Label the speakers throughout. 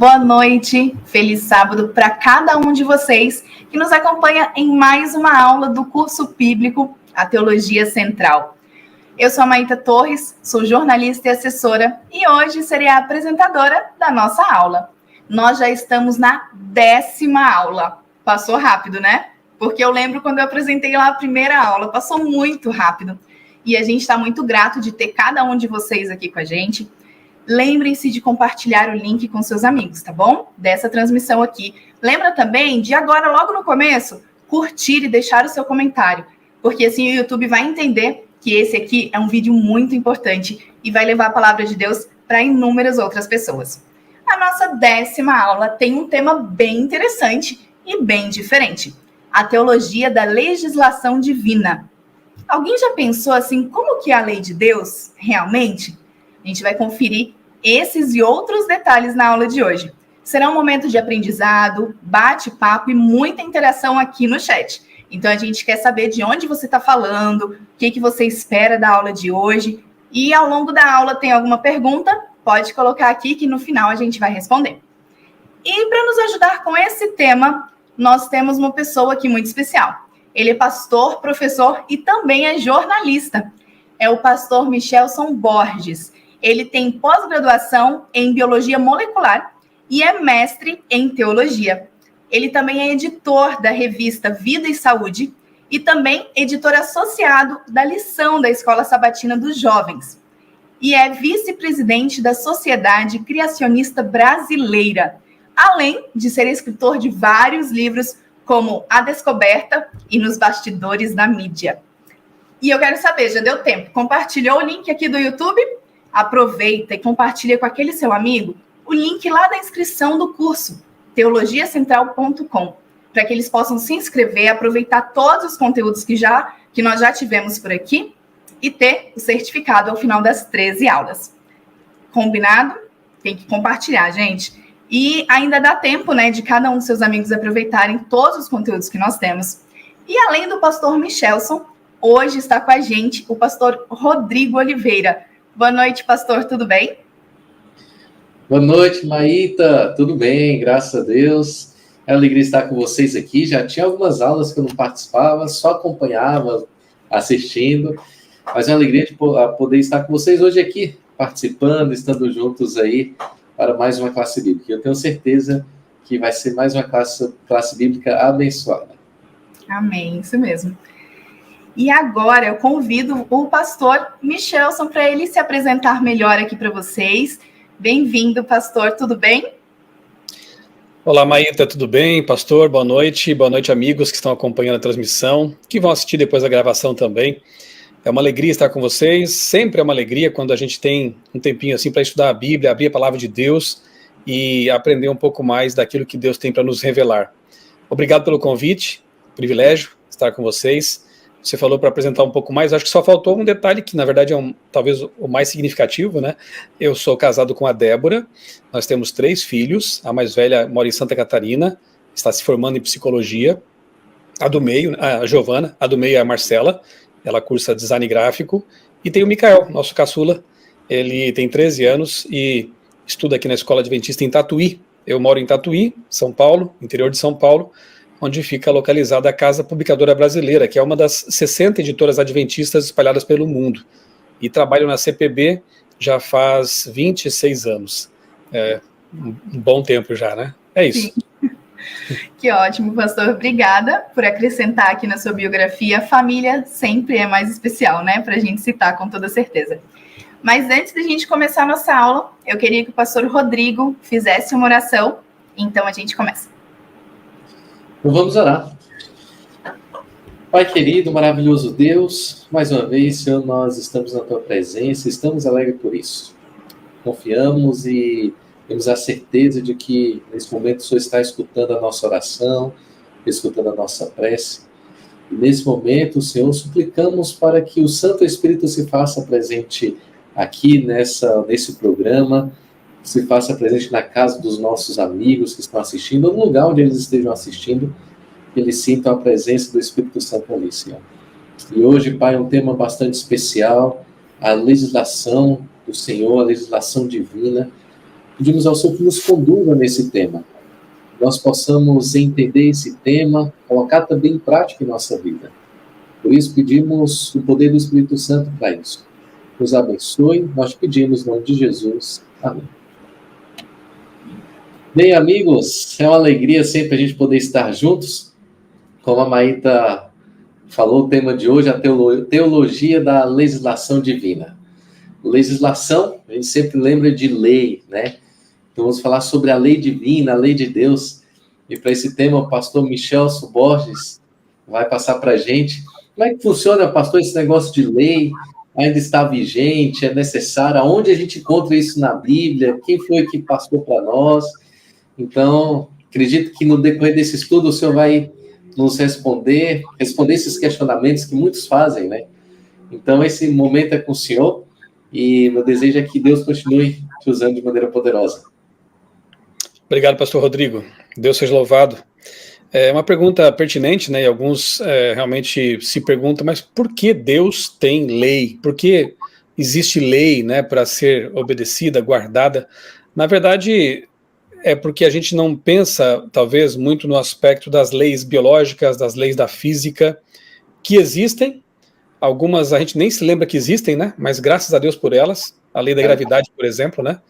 Speaker 1: boa noite, feliz sábado para cada um de vocês que nos acompanha em mais uma aula do curso bíblico, a Teologia Central. Eu sou a Maíta Torres, sou jornalista e assessora e hoje serei a apresentadora da nossa aula. Nós já estamos na 10ª aula. Passou rápido, né? Porque eu lembro quando eu apresentei lá a primeira aula, passou muito rápido. E a gente está muito grato de ter cada um de vocês aqui com a gente. Lembrem-se de compartilhar o link com seus amigos, tá bom? Dessa transmissão aqui. Lembra também de agora, logo no começo, curtir e deixar o seu comentário, porque assim o YouTube vai entender que esse aqui é um vídeo muito importante e vai levar a palavra de Deus para inúmeras outras pessoas. A nossa 10ª aula tem um tema bem interessante e bem diferente: a teologia da legislação divina. Alguém já pensou assim, como que é a lei de Deus realmente? A gente vai conferir esses e outros detalhes na aula de hoje. Será um momento de aprendizado, bate-papo e muita interação aqui no chat. Então, a gente quer saber de onde você está falando, o que você espera da aula de hoje. E ao longo da aula tem alguma pergunta? Pode colocar aqui que no final a gente vai responder. E para nos ajudar com esse tema, nós temos uma pessoa aqui muito especial. Ele é pastor, professor e também é jornalista. É o pastor Michelson Borges. Ele tem pós-graduação em Biologia Molecular e é mestre em Teologia. Ele também é editor da revista Vida e Saúde e também editor associado da Lição da Escola Sabatina dos Jovens. E é vice-presidente da Sociedade Criacionista Brasileira, além de ser escritor de vários livros como A Descoberta e Nos Bastidores da Mídia. E eu quero saber, já deu tempo? Compartilhou o link aqui do YouTube? Aproveita e compartilha com aquele seu amigo o link lá da inscrição do curso, teologiacentral.com, para que eles possam se inscrever, aproveitar todos os conteúdos que nós já tivemos por aqui e ter o certificado ao final das 13 aulas. Combinado? Tem que compartilhar, gente. E ainda dá tempo, né, de cada um dos seus amigos aproveitarem todos os conteúdos que nós temos. E além do pastor Michelson, hoje está com a gente o pastor Rodrigo Oliveira. Boa noite, pastor, tudo bem?
Speaker 2: Boa noite, Maíta, tudo bem, graças a Deus. É uma alegria estar com vocês aqui. Já tinha algumas aulas que eu não participava, só acompanhava, assistindo. Mas é uma alegria de poder estar com vocês hoje aqui, participando, estando juntos aí para mais uma classe bíblica. Eu tenho certeza que vai ser mais uma classe bíblica abençoada.
Speaker 1: Amém, isso mesmo. E agora eu convido o pastor Michelson para ele se apresentar melhor aqui para vocês. Bem-vindo, pastor, tudo bem?
Speaker 3: Olá, Maíta, tudo bem? Pastor, boa noite, amigos que estão acompanhando a transmissão, que vão assistir depois a gravação também. É uma alegria estar com vocês, sempre é uma alegria quando a gente tem um tempinho assim para estudar a Bíblia, abrir a palavra de Deus e aprender um pouco mais daquilo que Deus tem para nos revelar. Obrigado pelo convite, privilégio estar com vocês. Você falou para apresentar um pouco mais, acho que só faltou um detalhe que, na verdade, é talvez o mais significativo, né? Eu sou casado com a Débora, nós temos 3 filhos, a mais velha mora em Santa Catarina, está se formando em psicologia, a do meio, a Giovana, a do meio é a Marcela, ela cursa design gráfico, e tem o Micael, nosso caçula, ele tem 13 anos e estuda aqui na Escola Adventista em Tatuí. Eu moro em Tatuí, São Paulo, interior de São Paulo, onde fica localizada a Casa Publicadora Brasileira, que é uma das 60 editoras adventistas espalhadas pelo mundo. E trabalho na CPB já faz 26 anos. É um bom tempo já, né? É isso.
Speaker 1: Sim. Que ótimo, pastor. Obrigada por acrescentar aqui na sua biografia. Família sempre é mais especial, né? Para a gente citar com toda certeza. Mas antes da gente começar a nossa aula, eu queria que o pastor Rodrigo fizesse uma oração. Então a gente começa.
Speaker 2: Então vamos orar. Pai querido, maravilhoso Deus, mais uma vez, Senhor, nós estamos na Tua presença, estamos alegres por isso. Confiamos e temos a certeza de que, nesse momento, o Senhor está escutando a nossa oração, escutando a nossa prece. E, nesse momento, Senhor, suplicamos para que o Santo Espírito se faça presente aqui nesse programa, se faça presente na casa dos nossos amigos que estão assistindo, ou no lugar onde eles estejam assistindo, que eles sintam a presença do Espírito Santo ali, Senhor. E hoje, Pai, é um tema bastante especial, a legislação do Senhor, a legislação divina, Pedimos ao Senhor que nos conduza nesse tema. Nós possamos entender esse tema, colocar também em prática em nossa vida. Por isso pedimos o poder do Espírito Santo para isso. Nos abençoe, nós pedimos no nome de Jesus. Amém. Bem, amigos, é uma alegria sempre a gente poder estar juntos. Como a Maíta falou, o tema de hoje é a teologia da legislação divina. Legislação, a gente sempre lembra de lei, né? Então vamos falar sobre a lei divina, a lei de Deus. E para esse tema, o pastor Michel Borges vai passar para a gente. Como é que funciona, pastor, esse negócio de lei? Ainda está vigente? É necessário? Aonde a gente encontra isso na Bíblia? Quem foi que passou para nós? Então, acredito que no decorrer desse estudo o senhor vai nos responder esses questionamentos que muitos fazem, né? Então, esse momento é com o senhor e meu desejo é que Deus continue te usando de maneira poderosa.
Speaker 3: Obrigado, pastor Rodrigo. Deus seja louvado. É uma pergunta pertinente, né? E alguns realmente se perguntam, mas por que Deus tem lei? Por que existe lei, né, para ser obedecida, guardada? Na verdade, é porque a gente não pensa, talvez, muito no aspecto das leis biológicas, das leis da física, que existem. Algumas a gente nem se lembra que existem, né? Mas graças a Deus por elas. A lei da gravidade, por exemplo, né?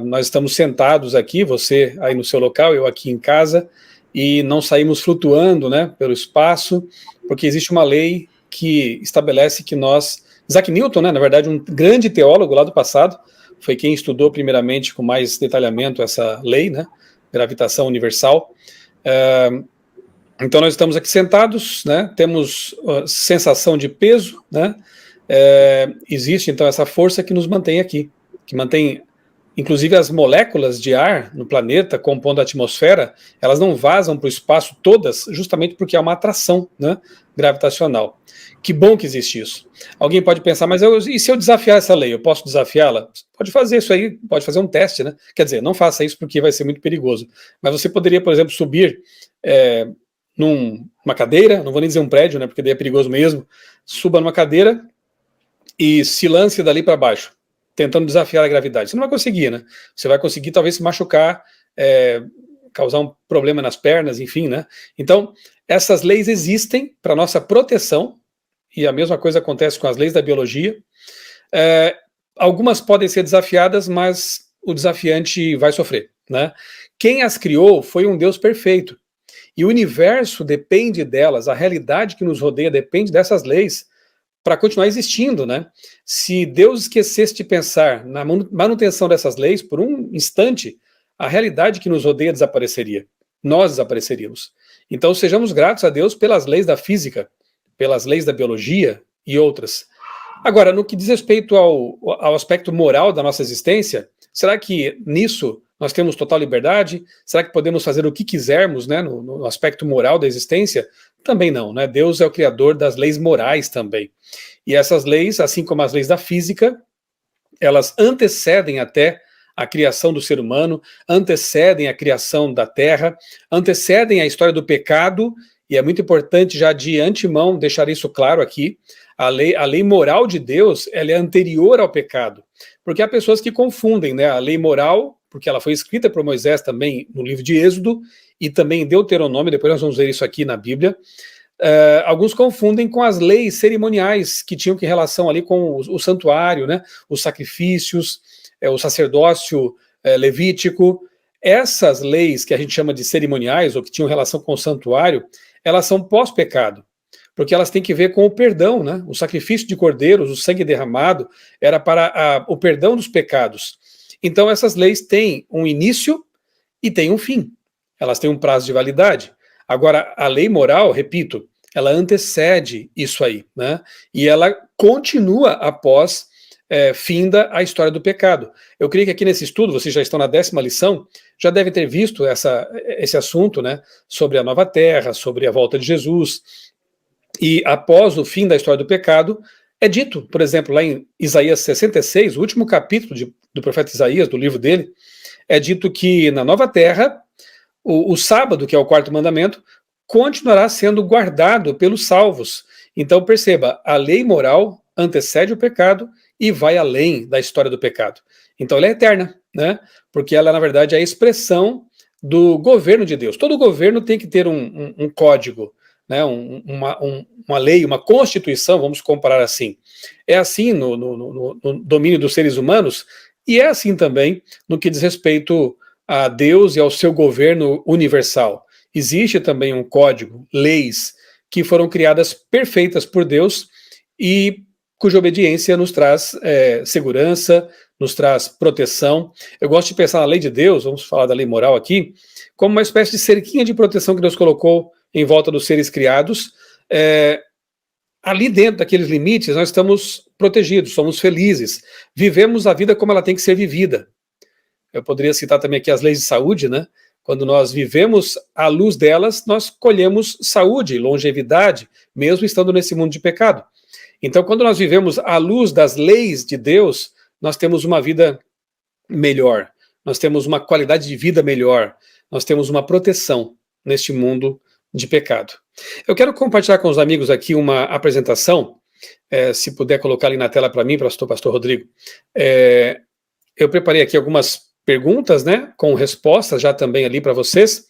Speaker 3: Nós estamos sentados aqui, você aí no seu local, eu aqui em casa, e não saímos flutuando, né, pelo espaço, porque existe uma lei que estabelece que nós... Isaac Newton, né, na verdade, um grande teólogo lá do passado, foi quem estudou primeiramente com mais detalhamento essa lei, né, gravitação universal. Então nós estamos aqui sentados, né, temos sensação de peso, né, existe então essa força que nos mantém aqui, que mantém, inclusive as moléculas de ar no planeta compondo a atmosfera, elas não vazam para o espaço todas, justamente porque há uma atração, né, gravitacional. Que bom que existe isso. Alguém pode pensar, mas e se eu desafiar essa lei, eu posso desafiá-la? Pode fazer isso aí, pode fazer um teste, né? Quer dizer, não faça isso porque vai ser muito perigoso. Mas você poderia, por exemplo, subir numa cadeira, não vou nem dizer um prédio, né, porque daí é perigoso mesmo, suba numa cadeira e se lance dali para baixo, tentando desafiar a gravidade. Você não vai conseguir, né? Você vai conseguir talvez se machucar, causar um problema nas pernas, enfim, né? Então, essas leis existem para nossa proteção, e a mesma coisa acontece com as leis da biologia. Algumas podem ser desafiadas, mas o desafiante vai sofrer, né? Quem as criou foi um Deus perfeito. E o universo depende delas, a realidade que nos rodeia depende dessas leis para continuar existindo, né? Se Deus esquecesse de pensar na manutenção dessas leis por um instante, a realidade que nos rodeia desapareceria. Nós desapareceríamos. Então sejamos gratos a Deus pelas leis da física, pelas leis da biologia e outras. Agora, no que diz respeito ao aspecto moral da nossa existência, será que nisso nós temos total liberdade? Será que podemos fazer o que quisermos, né, no aspecto moral da existência? Também não, né? Deus é o criador das leis morais também. E essas leis, assim como as leis da física, elas antecedem até a criação do ser humano, antecedem a criação da terra, antecedem a história do pecado, e é muito importante já de antemão deixar isso claro aqui. A lei moral de Deus, ela é anterior ao pecado, porque há pessoas que confundem, né, a lei moral, porque ela foi escrita por Moisés também no livro de Êxodo, e também em Deuteronômio, depois nós vamos ver isso aqui na Bíblia. Alguns confundem com as leis cerimoniais, que tinham que relação ali com o santuário, né, os sacrifícios, o sacerdócio levítico. Essas leis que a gente chama de cerimoniais, ou que tinham relação com o santuário, elas são pós-pecado, porque elas têm que ver com o perdão, né? O sacrifício de cordeiros, o sangue derramado, era para o perdão dos pecados. Então essas leis têm um início e têm um fim. Elas têm um prazo de validade. Agora, a lei moral, repito, ela antecede isso aí, né? E ela continua após finda a história do pecado. Eu creio que aqui nesse estudo, vocês já estão na 10ª lição, já devem ter visto esse assunto, né? Sobre a nova terra, sobre a volta de Jesus. E após o fim da história do pecado, é dito, por exemplo, lá em Isaías 66, o último capítulo do profeta Isaías, do livro dele, é dito que na nova terra, o sábado, que é o 4º mandamento, continuará sendo guardado pelos salvos. Então perceba, a lei moral antecede o pecado e vai além da história do pecado. Então ela é eterna, né? Porque ela, na verdade, é a expressão do governo de Deus. Todo governo tem que ter um código, né? Uma lei, uma constituição, vamos comparar assim. É assim no domínio dos seres humanos e é assim também no que diz respeito a Deus e ao seu governo universal. Existe também um código, leis, que foram criadas perfeitas por Deus e cuja obediência nos traz segurança, nos traz proteção. Eu gosto de pensar na lei de Deus, vamos falar da lei moral aqui, como uma espécie de cerquinha de proteção que Deus colocou em volta dos seres criados. Ali dentro daqueles limites nós estamos protegidos, somos felizes, vivemos a vida como ela tem que ser vivida. Eu poderia citar também aqui as leis de saúde, né? Quando nós vivemos à luz delas, nós colhemos saúde, longevidade, mesmo estando nesse mundo de pecado. Então, quando nós vivemos à luz das leis de Deus, nós temos uma vida melhor, nós temos uma qualidade de vida melhor, nós temos uma proteção neste mundo de pecado. Eu quero compartilhar com os amigos aqui uma apresentação, se puder colocar ali na tela para mim, pastor Rodrigo. Eu preparei aqui algumas perguntas, né, com respostas já também ali para vocês.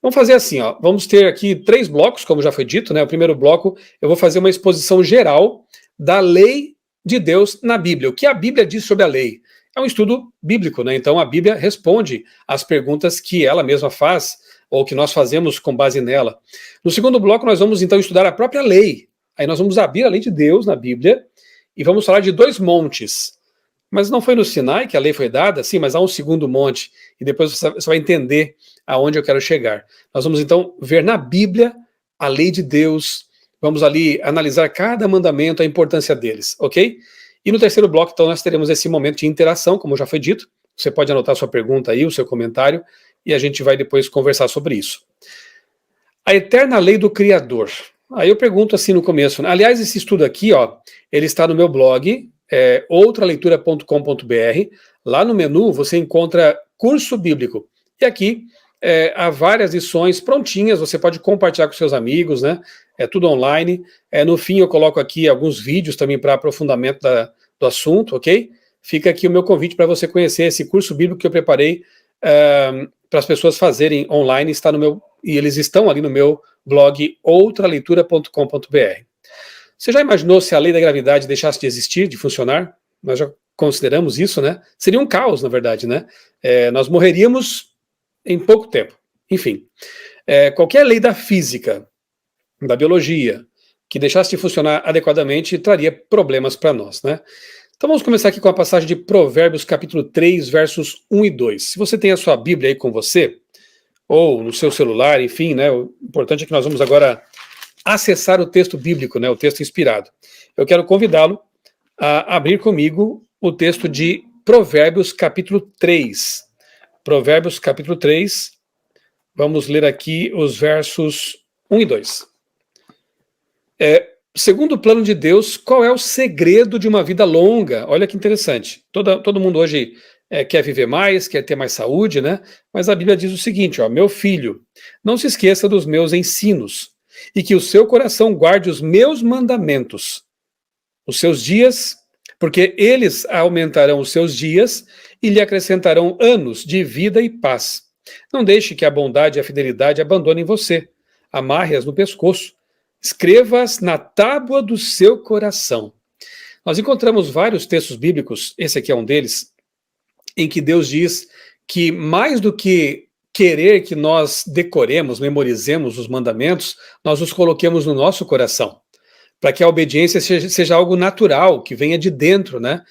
Speaker 3: Vamos fazer assim, ó, vamos ter aqui 3 blocos, como já foi dito, né? O primeiro bloco eu vou fazer uma exposição geral da lei de Deus na Bíblia. O que a Bíblia diz sobre a lei? É um estudo bíblico, né? Então a Bíblia responde às perguntas que ela mesma faz, ou que nós fazemos com base nela. No segundo bloco nós vamos então estudar a própria lei. Aí nós vamos abrir a lei de Deus na Bíblia e vamos falar de 2 montes. Mas não foi no Sinai que a lei foi dada? Sim, mas há um segundo monte, e depois você vai entender aonde eu quero chegar. Nós vamos então ver na Bíblia a lei de Deus, vamos ali analisar cada mandamento, a importância deles, ok? E no terceiro bloco, então, nós teremos esse momento de interação, como já foi dito. Você pode anotar sua pergunta aí, o seu comentário, e a gente vai depois conversar sobre isso. A eterna lei do Criador. Aí eu pergunto assim no começo, né? Aliás, esse estudo aqui, ó, ele está no meu blog, outraleitura.com.br. Lá no menu você encontra curso bíblico. E aqui há várias lições prontinhas, você pode compartilhar com seus amigos, né? É tudo online. No fim eu coloco aqui alguns vídeos também para aprofundamento do assunto, ok? Fica aqui o meu convite para você conhecer esse curso bíblico que eu preparei para as pessoas fazerem online, e eles estão ali no meu blog outraleitura.com.br. Você já imaginou se a lei da gravidade deixasse de existir, de funcionar? Nós já consideramos isso, né? Seria um caos, na verdade, né? Nós morreríamos em pouco tempo. Enfim, qualquer lei da física, da biologia, que deixasse de funcionar adequadamente, traria problemas para nós, né? Então vamos começar aqui com a passagem de Provérbios, capítulo 3, versos 1 e 2. Se você tem a sua Bíblia aí com você, ou no seu celular, enfim, né? O importante é que nós vamos agora acessar o texto bíblico, né, o texto inspirado. Eu quero convidá-lo a abrir comigo o texto de Provérbios, capítulo 3. Provérbios, capítulo 3. Vamos ler aqui os versos 1 e 2. Segundo o plano de Deus, qual é o segredo de uma vida longa? Olha que interessante. Todo mundo hoje quer viver mais, quer ter mais saúde, né? Mas a Bíblia diz o seguinte, ó, meu filho, não se esqueça dos meus ensinos, e que o seu coração guarde os meus mandamentos, os seus dias, porque eles aumentarão os seus dias e lhe acrescentarão anos de vida e paz. Não deixe que a bondade e a fidelidade abandonem você. Amarre-as no pescoço. Escreva-as na tábua do seu coração. Nós encontramos vários textos bíblicos, esse aqui é um deles, em que Deus diz que mais do que querer que nós decoremos, memorizemos os mandamentos, nós os coloquemos no nosso coração, para que a obediência seja algo natural, que venha de dentro, né?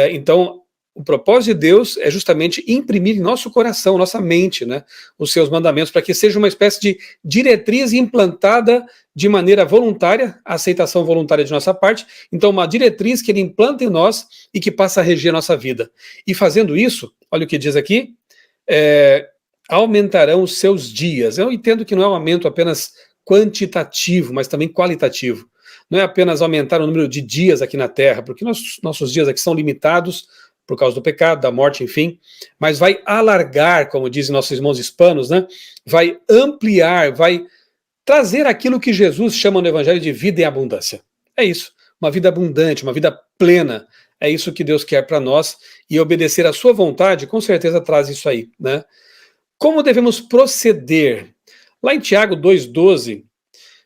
Speaker 3: Então, o propósito de Deus é justamente imprimir em nosso coração, nossa mente, né, os seus mandamentos, para que seja uma espécie de diretriz implantada de maneira voluntária, a aceitação voluntária de nossa parte, então uma diretriz que ele implanta em nós e que passa a reger a nossa vida. E fazendo isso, olha o que diz aqui, aumentarão os seus dias. Eu entendo que não é um aumento apenas quantitativo, mas também qualitativo. Não é apenas aumentar o número de dias aqui na Terra, porque nossos dias aqui são limitados por causa do pecado, da morte, enfim, mas vai alargar, como dizem nossos irmãos hispanos, né? Vai ampliar, vai trazer aquilo que Jesus chama no Evangelho de vida em abundância. É isso. uma vida abundante, uma vida plena. É isso que Deus quer para nós, e obedecer à sua vontade, com certeza traz isso aí, né? Como devemos proceder? Lá em Tiago 2,12,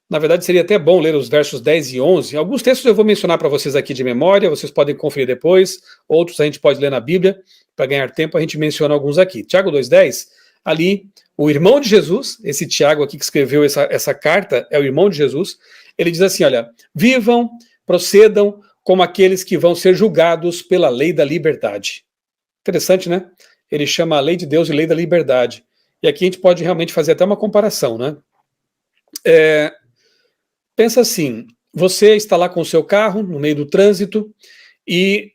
Speaker 3: na verdade seria até bom ler os versos 10 e 11. Alguns textos eu vou mencionar para vocês aqui de memória, vocês podem conferir depois, outros a gente pode ler na Bíblia. Para ganhar tempo, a gente menciona alguns aqui. Tiago 2,10, ali, o irmão de Jesus, esse Tiago aqui que escreveu essa carta, é o irmão de Jesus, ele diz assim, olha, vivam, procedam como aqueles que vão ser julgados pela lei da liberdade. Interessante, né? Ele chama a lei de Deus de lei da liberdade. E aqui a gente pode realmente fazer até uma comparação, né? Pensa assim, você está lá com o seu carro no meio do trânsito e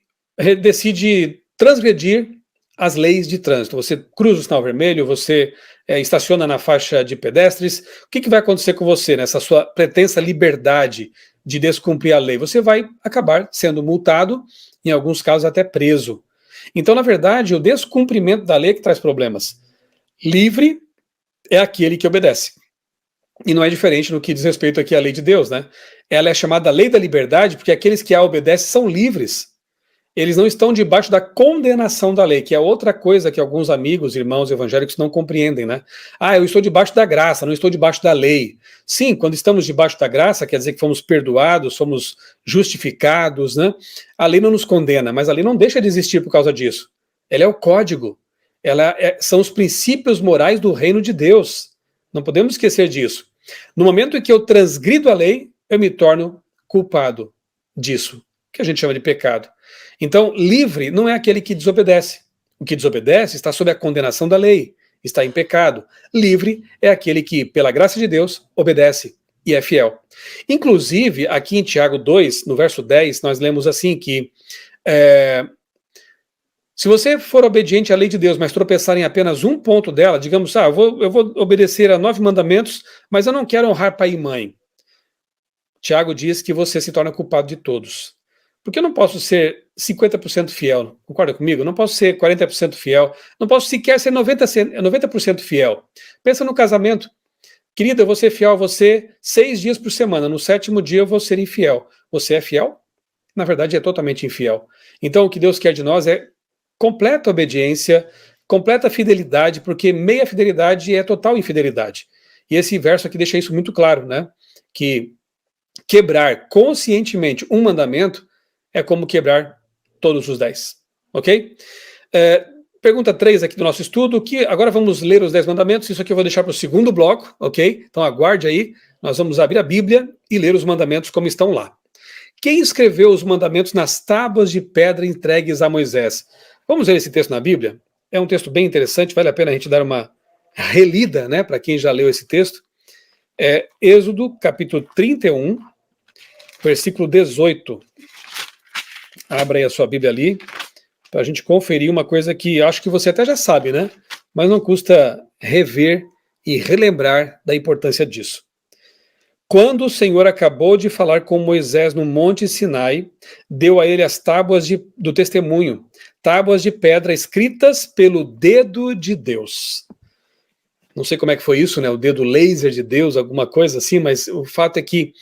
Speaker 3: decide transgredir as leis de trânsito. Você cruza o sinal vermelho, você estaciona na faixa de pedestres. O que vai acontecer com você nessa sua pretensa liberdade de descumprir a lei? Você vai acabar sendo multado, em alguns casos até preso. Então, na verdade, o descumprimento da lei é que traz problemas. Livre é aquele que obedece. E não é diferente no que diz respeito aqui à lei de Deus, né? Ela é chamada lei da liberdade porque aqueles que a obedecem são livres. Eles não estão debaixo da condenação da lei, que é outra coisa que alguns amigos, irmãos evangélicos não compreendem, né? Ah, eu estou debaixo da graça, não estou debaixo da lei. Sim, quando estamos debaixo da graça, quer dizer que fomos perdoados, somos justificados, né? A lei não nos condena, mas a lei não deixa de existir por causa disso. Ela é o código, são os princípios morais do reino de Deus. Não podemos esquecer disso. No momento em que eu transgrido a lei, eu me torno culpado disso, que a gente chama de pecado. Então, livre não é aquele que desobedece. O que desobedece está sob a condenação da lei, está em pecado. Livre é aquele que, pela graça de Deus, obedece e é fiel. Inclusive, aqui em Tiago 2, no verso 10, nós lemos assim que se você for obediente à lei de Deus, mas tropeçar em apenas um ponto dela, digamos, eu vou obedecer a 9 mandamentos, mas eu não quero honrar pai e mãe. Tiago diz que você se torna culpado de todos. Porque eu não posso ser 50% fiel, concorda comigo? Eu não posso ser 40% fiel, não posso sequer ser 90% fiel. Pensa no casamento. Querida, eu vou ser fiel a você 6 dias por semana, no 7º dia eu vou ser infiel. Você é fiel? Na verdade, é totalmente infiel. Então, o que Deus quer de nós é completa obediência, completa fidelidade, porque meia fidelidade é total infidelidade. E esse verso aqui deixa isso muito claro, né? Que quebrar conscientemente um mandamento é como quebrar todos os 10, ok? Pergunta 3 aqui do nosso estudo, que agora vamos ler os 10 mandamentos, isso aqui eu vou deixar para o segundo bloco, ok? Então aguarde aí, nós vamos abrir a Bíblia e ler os mandamentos como estão lá. Quem escreveu os mandamentos nas tábuas de pedra entregues a Moisés? Vamos ver esse texto na Bíblia? É um texto bem interessante, vale a pena a gente dar uma relida, né, para quem já leu esse texto. Êxodo, capítulo 31, versículo 18. Abra aí a sua Bíblia ali, para a gente conferir uma coisa que acho que você até já sabe, né? Mas não custa rever e relembrar da importância disso. Quando o Senhor acabou de falar com Moisés no Monte Sinai, deu a ele as tábuas do testemunho, tábuas de pedra escritas pelo dedo de Deus. Não sei como é que foi isso, né? O dedo laser de Deus, alguma coisa assim, mas o fato é que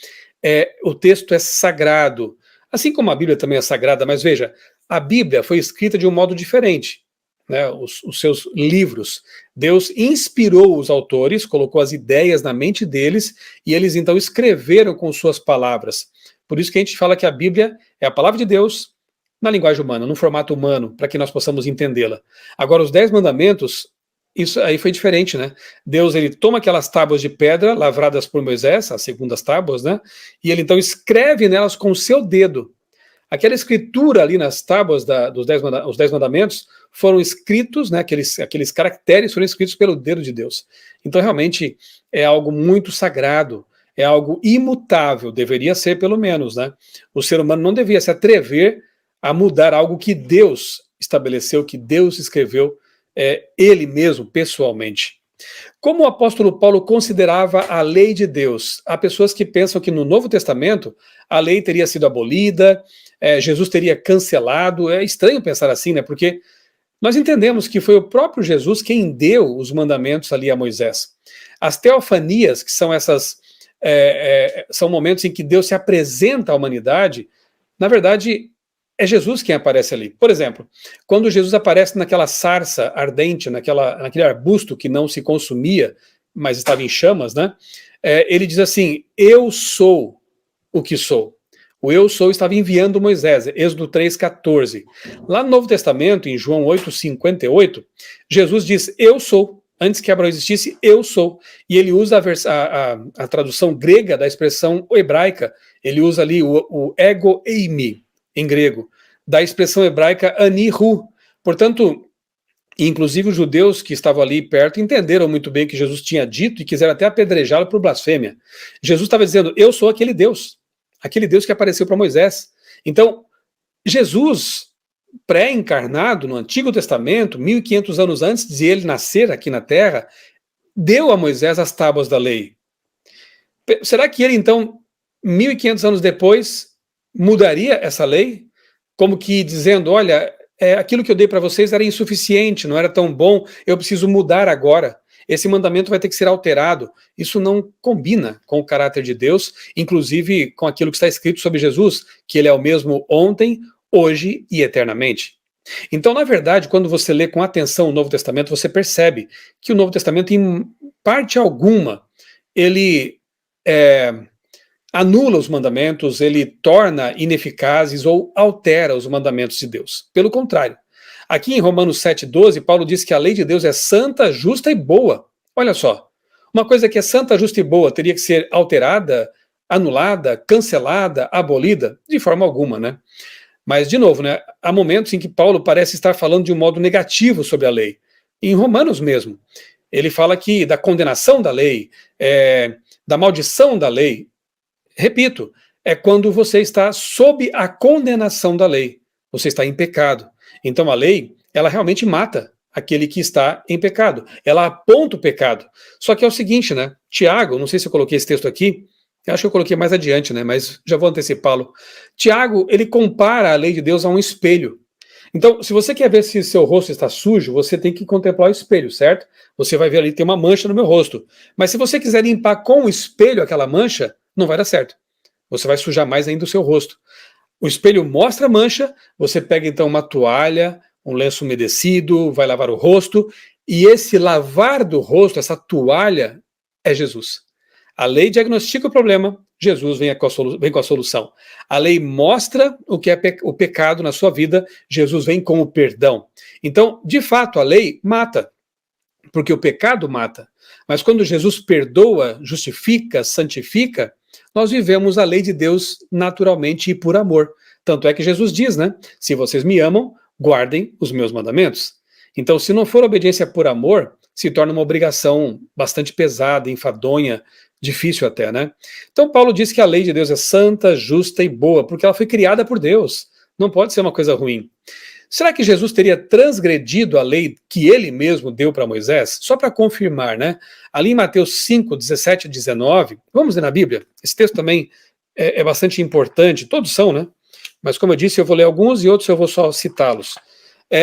Speaker 3: o texto é sagrado. Assim como a Bíblia também é sagrada, mas veja, a Bíblia foi escrita de um modo diferente, né? Os seus livros. Deus inspirou os autores, colocou as ideias na mente deles, e eles então escreveram com suas palavras. Por isso que a gente fala que a Bíblia é a palavra de Deus na linguagem humana, no formato humano, para que nós possamos entendê-la. Agora, os 10 mandamentos, isso aí foi diferente, né? Deus, ele toma aquelas tábuas de pedra lavradas por Moisés, as segundas tábuas, né? E ele então escreve nelas com o seu dedo. Aquela escritura ali nas tábuas os 10 mandamentos foram escritos, né? Aqueles caracteres foram escritos pelo dedo de Deus. Então, realmente, é algo muito sagrado, é algo imutável, deveria ser pelo menos, né? O ser humano não devia se atrever a mudar algo que Deus estabeleceu, que Deus escreveu, ele mesmo, pessoalmente. Como o apóstolo Paulo considerava a lei de Deus? Há pessoas que pensam que no Novo Testamento a lei teria sido abolida, Jesus teria cancelado. É estranho pensar assim, né? Porque nós entendemos que foi o próprio Jesus quem deu os mandamentos ali a Moisés. As teofanias, que são são momentos em que Deus se apresenta à humanidade, Na verdade, é Jesus quem aparece ali. Por exemplo, quando Jesus aparece naquela sarça ardente, naquele arbusto que não se consumia, mas estava em chamas, né? Ele diz assim, eu sou o que sou. O eu sou estava enviando Moisés, Êxodo 3,14. Lá no Novo Testamento, em João 8,58, Jesus diz, eu sou. Antes que Abraão existisse, eu sou. E ele usa a tradução grega da expressão hebraica. Ele usa ali o ego eimi, em grego, da expressão hebraica anihu. Portanto, inclusive os judeus que estavam ali perto entenderam muito bem o que Jesus tinha dito e quiseram até apedrejá-lo por blasfêmia. Jesus estava dizendo, eu sou aquele Deus que apareceu para Moisés. Então, Jesus, pré-encarnado no Antigo Testamento, 1500 anos antes de ele nascer aqui na Terra, deu a Moisés as tábuas da lei. Será que ele, então, 1500 anos depois, mudaria essa lei? Como que dizendo, olha, aquilo que eu dei para vocês era insuficiente, não era tão bom, eu preciso mudar agora. Esse mandamento vai ter que ser alterado. Isso não combina com o caráter de Deus, inclusive com aquilo que está escrito sobre Jesus, que ele é o mesmo ontem, hoje e eternamente. Então, na verdade, quando você lê com atenção o Novo Testamento, você percebe que o Novo Testamento, em parte alguma, ele anula os mandamentos, ele torna ineficazes ou altera os mandamentos de Deus. Pelo contrário, aqui em Romanos 7,12, Paulo diz que a lei de Deus é santa, justa e boa. Olha só, uma coisa que é santa, justa e boa teria que ser alterada, anulada, cancelada, abolida? De forma alguma, né? Mas, de novo, né, há momentos em que Paulo parece estar falando de um modo negativo sobre a lei. Em Romanos mesmo, ele fala aqui da condenação da lei, da maldição da lei. Repito, é quando você está sob a condenação da lei. Você está em pecado. Então a lei, ela realmente mata aquele que está em pecado. Ela aponta o pecado. Só que é o seguinte, né? Tiago, não sei se eu coloquei esse texto aqui, eu acho que eu coloquei mais adiante, né? Mas já vou antecipá-lo. Tiago, ele compara a lei de Deus a um espelho. Então, se você quer ver se seu rosto está sujo, você tem que contemplar o espelho, certo? Você vai ver ali, tem uma mancha no meu rosto. Mas se você quiser limpar com o espelho aquela mancha, não vai dar certo. Você vai sujar mais ainda o seu rosto. O espelho mostra a mancha, você pega então uma toalha, um lenço umedecido, vai lavar o rosto, e esse lavar do rosto, essa toalha, é Jesus. A lei diagnostica o problema, Jesus vem com a solução. A lei mostra o que é o pecado na sua vida, Jesus vem com o perdão. Então, de fato, a lei mata, porque o pecado mata. Mas quando Jesus perdoa, justifica, santifica, nós vivemos a lei de Deus naturalmente e por amor. Tanto é que Jesus diz, né? Se vocês me amam, guardem os meus mandamentos. Então, se não for obediência por amor, se torna uma obrigação bastante pesada, enfadonha, difícil até, né? Então, Paulo diz que a lei de Deus é santa, justa e boa, porque ela foi criada por Deus. Não pode ser uma coisa ruim. Será que Jesus teria transgredido a lei que ele mesmo deu para Moisés? Só para confirmar, né? Ali em Mateus 5, 17 e 19, vamos ler na Bíblia? Esse texto também é bastante importante, todos são, né? Mas como eu disse, eu vou ler alguns e outros eu vou só citá-los.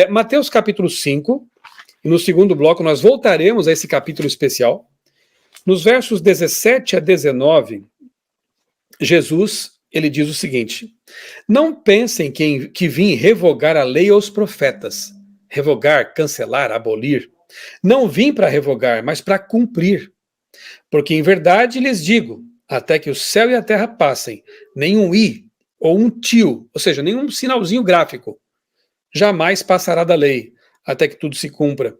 Speaker 3: Mateus capítulo 5, e no segundo bloco nós voltaremos a esse capítulo especial. Nos versos 17 a 19, Jesus, ele diz o seguinte: não pensem que vim revogar a lei ou os profetas. Revogar, cancelar, abolir. Não vim para revogar, mas para cumprir. Porque em verdade lhes digo, até que o céu e a terra passem, nenhum i ou um tio, ou seja, nenhum sinalzinho gráfico, jamais passará da lei, até que tudo se cumpra.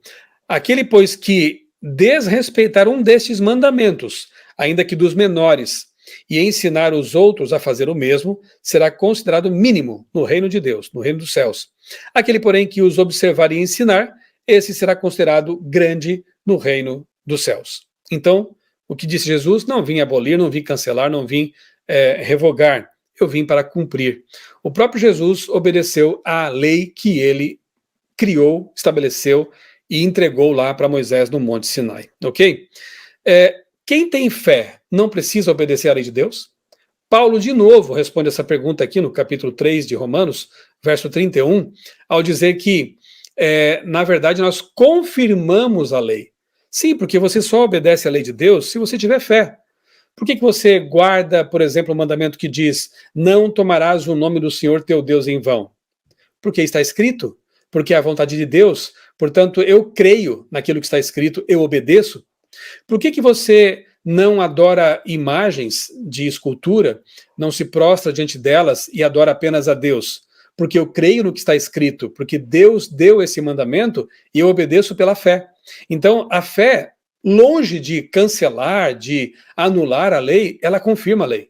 Speaker 3: Aquele, pois, que desrespeitar um destes mandamentos, ainda que dos menores, e ensinar os outros a fazer o mesmo, será considerado mínimo no reino de Deus, no reino dos céus. Aquele, porém, que os observar e ensinar, esse será considerado grande no reino dos céus. Então, o que disse Jesus? Não vim abolir, não vim cancelar, não vim revogar, eu vim para cumprir. O próprio Jesus obedeceu à lei que ele criou, estabeleceu e entregou lá para Moisés no Monte Sinai, ok? Quem tem fé não precisa obedecer à lei de Deus? Paulo, de novo, responde essa pergunta aqui no capítulo 3 de Romanos, verso 31, ao dizer que, na verdade, nós confirmamos a lei. Sim, porque você só obedece à lei de Deus se você tiver fé. Por que você guarda, por exemplo, o mandamento que diz: não tomarás o nome do Senhor teu Deus em vão? Porque está escrito, porque é a vontade de Deus, portanto eu creio naquilo que está escrito, eu obedeço. Por que você não adora imagens de escultura, não se prostra diante delas e adora apenas a Deus? Porque eu creio no que está escrito, porque Deus deu esse mandamento e eu obedeço pela fé. Então, a fé, longe de cancelar, de anular a lei, ela confirma a lei.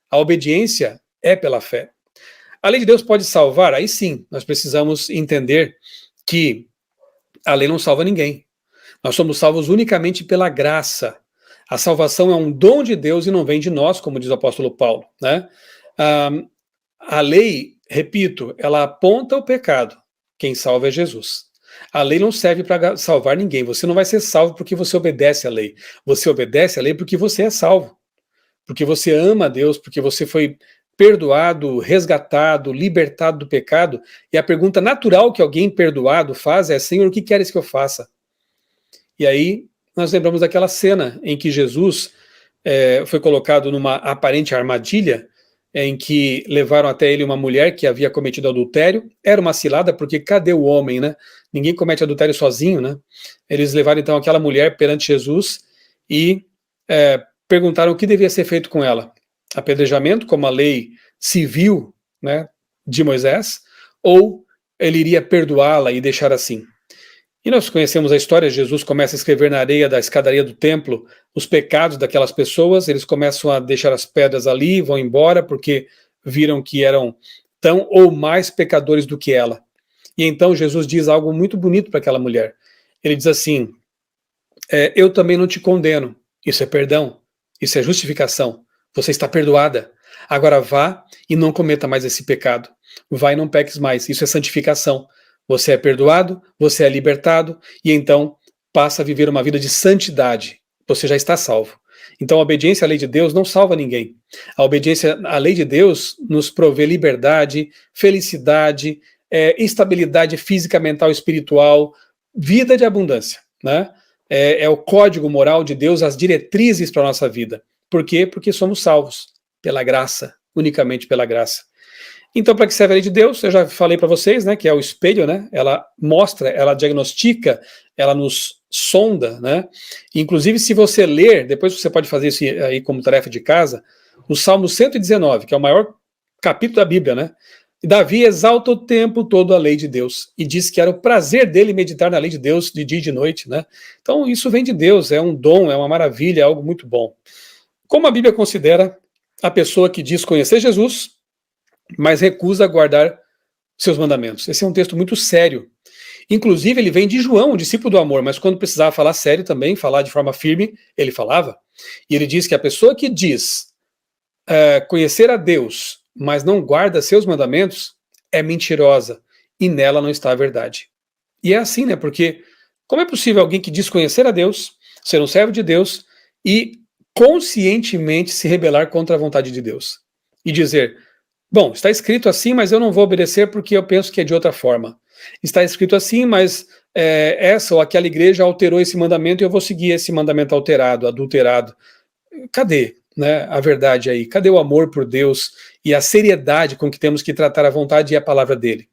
Speaker 3: A obediência é pela fé. A lei de Deus pode salvar? Aí sim, nós precisamos entender que a lei não salva ninguém. Nós somos salvos unicamente pela graça. A salvação é um dom de Deus e não vem de nós, como diz o apóstolo Paulo, né? A lei, repito, ela aponta o pecado. Quem salva é Jesus. A lei não serve para salvar ninguém. Você não vai ser salvo porque você obedece à lei. Você obedece à lei porque você é salvo. Porque você ama a Deus, porque você foi perdoado, resgatado, libertado do pecado. E a pergunta natural que alguém perdoado faz é: Senhor, o que queres que eu faça? E aí nós lembramos daquela cena em que Jesus foi colocado numa aparente armadilha, em que levaram até ele uma mulher que havia cometido adultério. Era uma cilada, porque cadê o homem, né? Ninguém comete adultério sozinho, né? Eles levaram então aquela mulher perante Jesus e perguntaram o que devia ser feito com ela. Apedrejamento, como a lei civil, né, de Moisés, ou ele iria perdoá-la e deixar assim. E nós conhecemos a história. Jesus começa a escrever na areia da escadaria do templo os pecados daquelas pessoas. Eles começam a deixar as pedras ali, vão embora, porque viram que eram tão ou mais pecadores do que ela. E então Jesus diz algo muito bonito para aquela mulher. Ele diz assim: eu também não te condeno. Isso é perdão, isso é justificação. Você está perdoada. Agora vá e não cometa mais esse pecado. Vá e não peques mais. Isso é santificação. Você é perdoado, você é libertado, e então passa a viver uma vida de santidade. Você já está salvo. Então a obediência à lei de Deus não salva ninguém. A obediência à lei de Deus nos provê liberdade, felicidade, estabilidade física, mental, espiritual, vida de abundância, né? É o código moral de Deus, as diretrizes para a nossa vida. Por quê? Porque somos salvos pela graça, unicamente pela graça. Então, para que serve a lei de Deus? Eu já falei para vocês, né, que é o espelho, né? Ela mostra, ela diagnostica, ela nos sonda, né? Inclusive, se você ler, depois você pode fazer isso aí como tarefa de casa, o Salmo 119, que é o maior capítulo da Bíblia, né? Davi exalta o tempo todo a lei de Deus e diz que era o prazer dele meditar na lei de Deus de dia e de noite, né? Então, isso vem de Deus, é um dom, é uma maravilha, é algo muito bom. Como a Bíblia considera a pessoa que diz conhecer Jesus, mas recusa guardar seus mandamentos? Esse é um texto muito sério. Inclusive, ele vem de João, o discípulo do amor, mas quando precisava falar sério também, falar de forma firme, ele falava. E ele diz que a pessoa que diz conhecer a Deus, mas não guarda seus mandamentos, é mentirosa, e nela não está a verdade. E é assim, né? Porque como é possível alguém que diz conhecer a Deus, ser um servo de Deus, e conscientemente se rebelar contra a vontade de Deus? E dizer: bom, está escrito assim, mas eu não vou obedecer porque eu penso que é de outra forma. Está escrito assim, mas essa ou aquela igreja alterou esse mandamento e eu vou seguir esse mandamento alterado, adulterado. Cadê, né, a verdade aí? Cadê o amor por Deus e a seriedade com que temos que tratar a vontade e a palavra dele?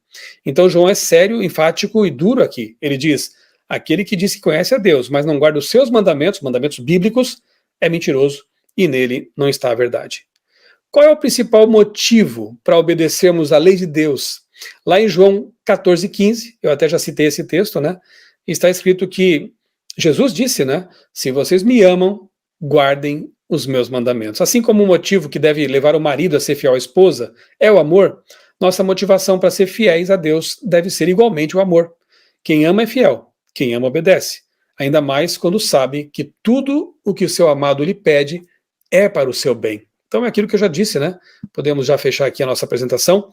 Speaker 3: Então João é sério, enfático e duro aqui. Ele diz: aquele que diz que conhece a Deus, mas não guarda os seus mandamentos, mandamentos bíblicos, é mentiroso e nele não está a verdade. Qual é o principal motivo para obedecermos à lei de Deus? Lá em João 14,15, eu até já citei esse texto, né? Está escrito que Jesus disse, né? Se vocês me amam, guardem os meus mandamentos. Assim como o motivo que deve levar o marido a ser fiel à esposa é o amor, nossa motivação para ser fiéis a Deus deve ser igualmente o amor. Quem ama é fiel, quem ama obedece. Ainda mais quando sabe que tudo o que o seu amado lhe pede é para o seu bem. Então é aquilo que eu já disse, né? Podemos já fechar aqui a nossa apresentação.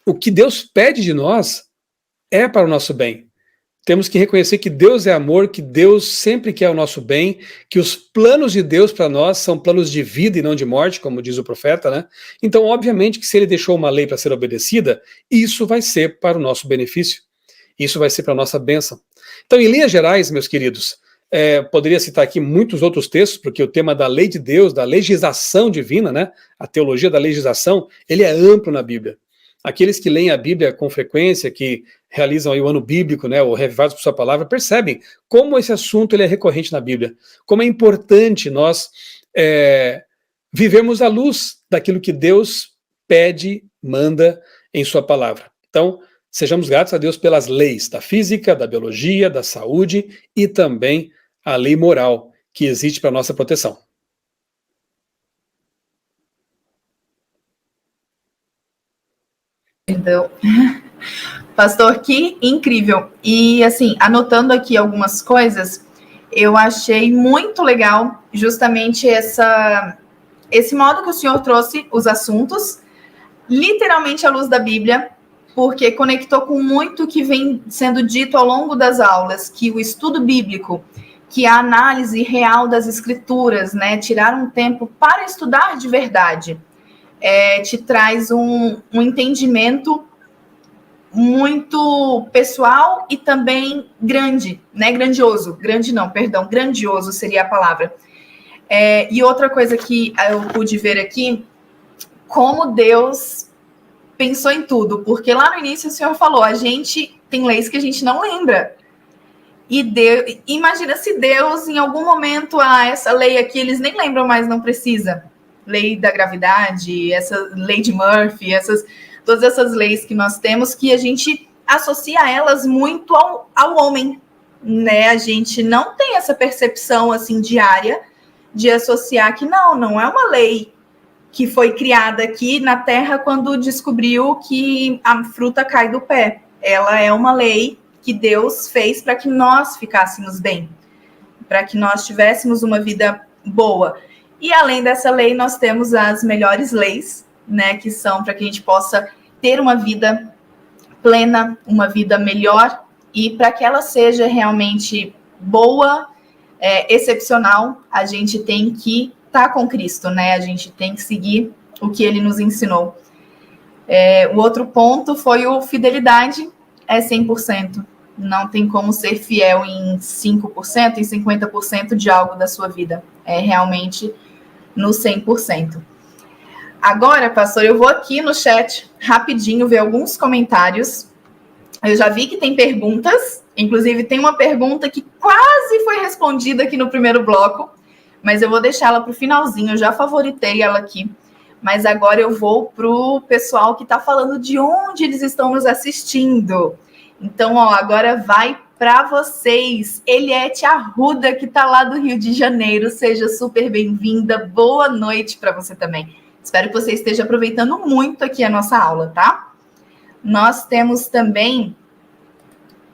Speaker 3: O que Deus pede de nós é para o nosso bem. Temos que reconhecer que Deus é amor, que Deus sempre quer o nosso bem, que os planos de Deus para nós são planos de vida e não de morte, como diz o profeta, né? Então, obviamente que se ele deixou uma lei para ser obedecida, isso vai ser para o nosso benefício. Isso vai ser para a nossa bênção. Então, em linhas gerais, meus queridos, poderia citar aqui muitos outros textos, porque o tema da lei de Deus, da legislação divina, né, a teologia da legislação, ele é amplo na Bíblia. Aqueles que leem a Bíblia com frequência, que realizam aí o ano bíblico, né, ou Revivados por Sua Palavra, percebem como esse assunto ele é recorrente na Bíblia, como é importante nós vivemos à luz daquilo que Deus pede, manda em Sua Palavra. Então, sejamos gratos a Deus pelas leis da física, da biologia, da saúde e também a lei moral que existe para a nossa proteção.
Speaker 1: Então, pastor, que incrível. E assim, anotando aqui algumas coisas, eu achei muito legal justamente esse modo que o senhor trouxe os assuntos, literalmente à luz da Bíblia, porque conectou com muito que vem sendo dito ao longo das aulas, que o estudo bíblico, que a análise real das escrituras, né, tirar um tempo para estudar de verdade, te traz um entendimento muito pessoal e também grande, né? Grandioso. Grande não, perdão, grandioso seria a palavra. E outra coisa que eu pude ver aqui, como Deus pensou em tudo, porque lá no início o senhor falou, a gente tem leis que a gente não lembra. E Deus, imagina se Deus, em algum momento, essa lei aqui, eles nem lembram mais, não precisa. Lei da gravidade, essa lei de Murphy, todas essas leis que nós temos, que a gente associa elas muito ao homem, né? A gente não tem essa percepção, assim, diária de associar que não é uma lei que foi criada aqui na Terra quando descobriu que a fruta cai do pé. Ela é uma lei que Deus fez para que nós ficássemos bem, para que nós tivéssemos uma vida boa. E além dessa lei, nós temos as melhores leis, né, que são para que a gente possa ter uma vida plena, uma vida melhor, e para que ela seja realmente boa, excepcional, a gente tem que estar com Cristo, né? A gente tem que seguir o que ele nos ensinou. O outro ponto foi o fidelidade é 100%. Não tem como ser fiel em 5%, em 50% de algo da sua vida. É realmente no 100%. Agora, pastor, eu vou aqui no chat rapidinho ver alguns comentários. Eu já vi que tem perguntas. Inclusive, tem uma pergunta que quase foi respondida aqui no primeiro bloco, mas eu vou deixá-la para o finalzinho. Eu já favoritei ela aqui. Mas agora eu vou para o pessoal que está falando de onde eles estão nos assistindo. Então, agora vai para vocês. Eliette Arruda, que está lá do Rio de Janeiro. Seja super bem-vinda. Boa noite para você também. Espero que você esteja aproveitando muito aqui a nossa aula, tá? Nós temos também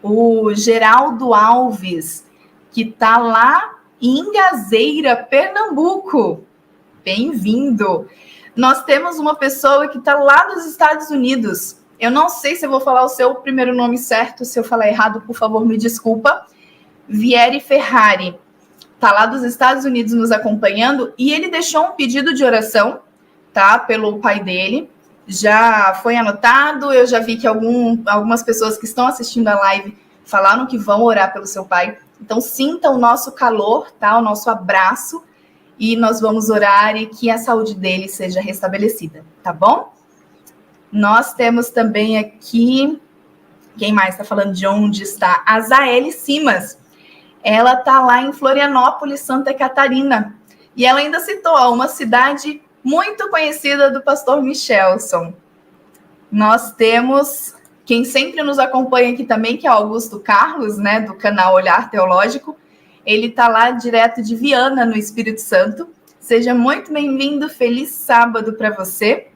Speaker 1: o Geraldo Alves, que está lá em Ingazeira, Pernambuco. Bem-vindo. Nós temos uma pessoa que está lá dos Estados Unidos. Eu não sei se eu vou falar o seu primeiro nome certo. Se eu falar errado, por favor, me desculpa. Vieri Ferrari. Está lá dos Estados Unidos nos acompanhando. E ele deixou um pedido de oração, tá? Pelo pai dele. Já foi anotado. Eu já vi que algumas pessoas que estão assistindo a live falaram que vão orar pelo seu pai. Então, sinta o nosso calor, tá? O nosso abraço. E nós vamos orar e que a saúde dele seja restabelecida, tá bom? Nós temos também aqui, quem mais está falando de onde está? A Zaeli Simas. Ela está lá em Florianópolis, Santa Catarina. E ela ainda citou uma cidade muito conhecida do pastor Michelson. Nós temos quem sempre nos acompanha aqui também, que é Augusto Carlos, né, do canal Olhar Teológico. Ele está lá direto de Viana, no Espírito Santo. Seja muito bem-vindo, feliz sábado para você.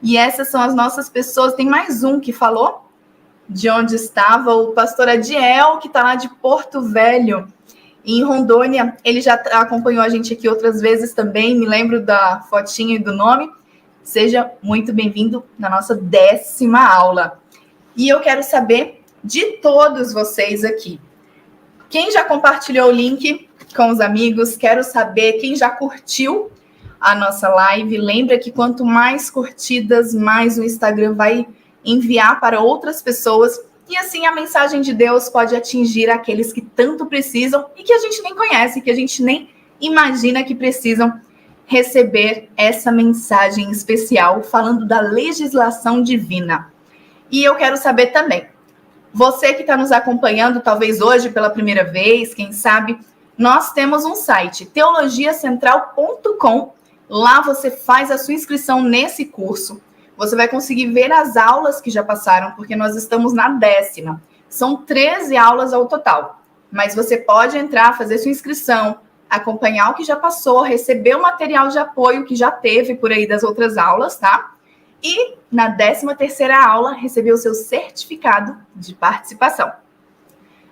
Speaker 1: E essas são as nossas pessoas. Tem mais um que falou de onde estava, o pastor Adiel, que está lá de Porto Velho, em Rondônia. Ele já acompanhou a gente aqui outras vezes também, me lembro da fotinha e do nome. Seja muito bem-vindo na nossa 10ª aula. E eu quero saber de todos vocês aqui. Quem já compartilhou o link com os amigos? Quero saber quem já curtiu a nossa live. Lembra que quanto mais curtidas, mais o Instagram vai enviar para outras pessoas E assim a mensagem de Deus pode atingir aqueles que tanto precisam e que a gente nem conhece, que a gente nem imagina que precisam receber essa mensagem especial falando da legislação divina. E eu quero saber também, você que está nos acompanhando, talvez hoje pela primeira vez, quem sabe, nós temos um site, teologiacentral.com. Lá você faz a sua inscrição nesse curso. Você vai conseguir ver as aulas que já passaram, porque nós estamos na 10ª. São 13 aulas ao total. Mas você pode entrar, fazer sua inscrição, acompanhar o que já passou, receber o material de apoio que já teve por aí das outras aulas, tá? E na 13ª aula, receber o seu certificado de participação.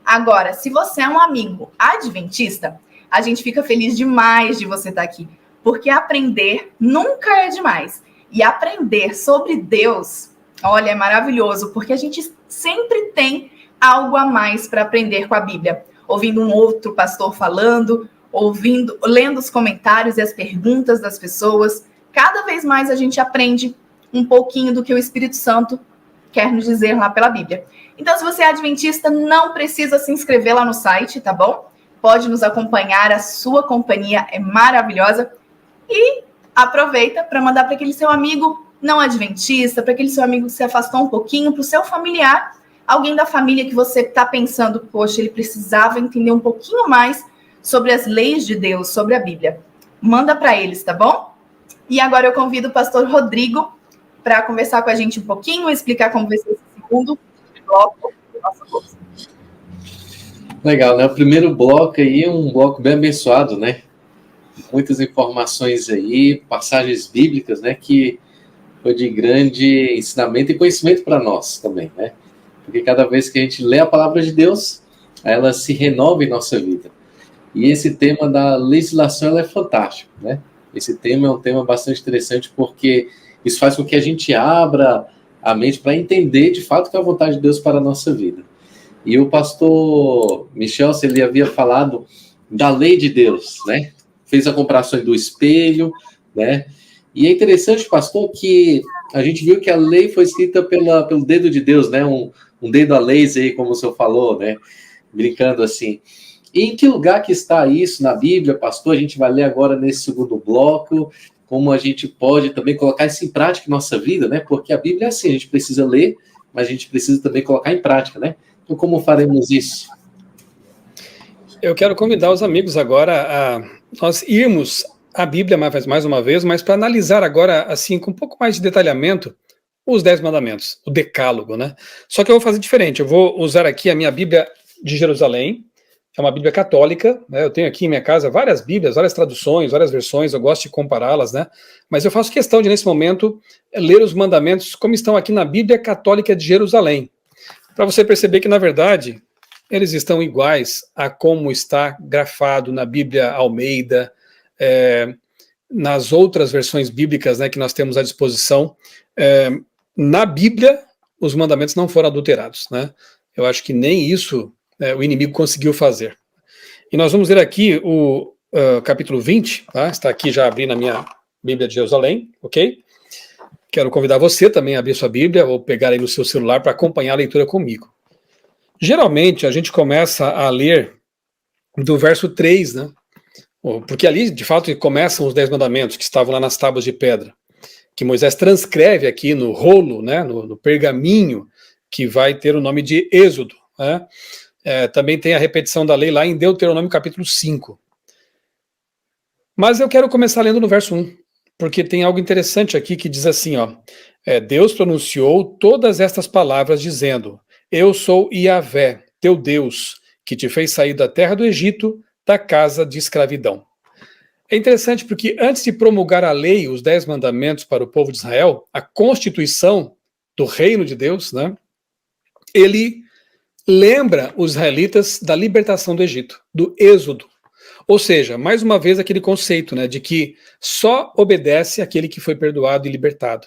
Speaker 1: Agora, se você é um amigo adventista, a gente fica feliz demais de você estar aqui, porque aprender nunca é demais. E aprender sobre Deus, olha, é maravilhoso, porque a gente sempre tem algo a mais para aprender com a Bíblia. Ouvindo um outro pastor falando, lendo os comentários e as perguntas das pessoas, cada vez mais a gente aprende um pouquinho do que o Espírito Santo quer nos dizer lá pela Bíblia. Então, se você é adventista, não precisa se inscrever lá no site, tá bom? Pode nos acompanhar, a sua companhia é maravilhosa. E aproveita para mandar para aquele seu amigo não adventista, para aquele seu amigo que se afastou um pouquinho, para o seu familiar, alguém da família que você está pensando, poxa, ele precisava entender um pouquinho mais sobre as leis de Deus, sobre a Bíblia. Manda para eles, tá bom? E agora eu convido o pastor Rodrigo para conversar com a gente um pouquinho, explicar como vai ser esse segundo bloco do nosso curso.
Speaker 2: Legal, né? O primeiro bloco aí é um bloco bem abençoado, né? Muitas informações aí, passagens bíblicas, né? Que foi de grande ensinamento e conhecimento para nós também, né? Porque cada vez que a gente lê a palavra de Deus, ela se renova em nossa vida. E esse tema da legislação, ela é fantástico, né? Esse tema é um tema bastante interessante porque isso faz com que a gente abra a mente para entender de fato que é a vontade de Deus para a nossa vida. E o pastor Michel, ele havia falado da lei de Deus, né? Fez a comparação do espelho, né? E é interessante, pastor, que a gente viu que a lei foi escrita pelo dedo de Deus, né? Um dedo a laser aí, como o senhor falou, né? Brincando assim. E em que lugar que está isso na Bíblia, pastor? A gente vai ler agora nesse segundo bloco, como a gente pode também colocar isso em prática em nossa vida, né? Porque a Bíblia é assim, a gente precisa ler, mas a gente precisa também colocar em prática, né? Então, como faremos isso?
Speaker 3: Eu quero convidar os amigos agora a nós irmos à Bíblia mais uma vez, mas para analisar agora, assim, com um pouco mais de detalhamento, os 10 mandamentos, o decálogo, né? Só que eu vou fazer diferente, eu vou usar aqui a minha Bíblia de Jerusalém, é uma Bíblia católica, né? Eu tenho aqui em minha casa várias Bíblias, várias traduções, várias versões, eu gosto de compará-las, né? Mas eu faço questão de, nesse momento, ler os mandamentos como estão aqui na Bíblia Católica de Jerusalém, para você perceber que, na verdade, eles estão iguais a como está grafado na Bíblia Almeida, nas outras versões bíblicas, né, que nós temos à disposição. Na Bíblia, os mandamentos não foram adulterados, né? Eu acho que nem isso o inimigo conseguiu fazer. E nós vamos ler aqui o capítulo 20, tá? Está aqui já abri na minha Bíblia de Jerusalém, ok? Quero convidar você também a abrir sua Bíblia ou pegar aí no seu celular para acompanhar a leitura comigo. Geralmente, a gente começa a ler do verso 3, né? Porque ali, de fato, começam os 10 mandamentos que estavam lá nas tábuas de pedra, que Moisés transcreve aqui no rolo, né? No pergaminho, que vai ter o nome de Êxodo, né? Também tem a repetição da lei lá em Deuteronômio capítulo 5. Mas eu quero começar lendo no verso 1, porque tem algo interessante aqui que diz assim, ó, Deus pronunciou todas estas palavras dizendo, eu sou Yahvé, teu Deus, que te fez sair da terra do Egito, da casa de escravidão. É interessante porque antes de promulgar a lei, os 10 mandamentos para o povo de Israel, a constituição do reino de Deus, né, ele lembra os israelitas da libertação do Egito, do Êxodo. Ou seja, mais uma vez aquele conceito, né, de que só obedece aquele que foi perdoado e libertado.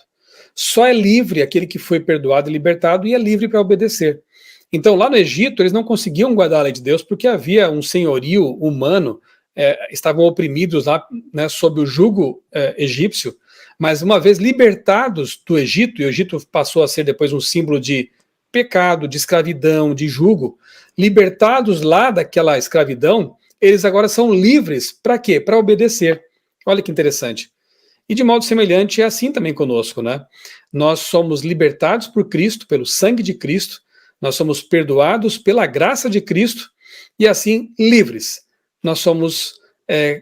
Speaker 3: Só é livre aquele que foi perdoado e libertado e é livre para obedecer. Então, lá no Egito, eles não conseguiam guardar a lei de Deus porque havia um senhorio humano, estavam oprimidos lá, né, sob o jugo egípcio, mas uma vez libertados do Egito, e o Egito passou a ser depois um símbolo de pecado, de escravidão, de jugo, libertados lá daquela escravidão, eles agora são livres para quê? Para obedecer. Olha que interessante. E de modo semelhante é assim também conosco, né? Nós somos libertados por Cristo, pelo sangue de Cristo, nós somos perdoados pela graça de Cristo e assim livres. Nós somos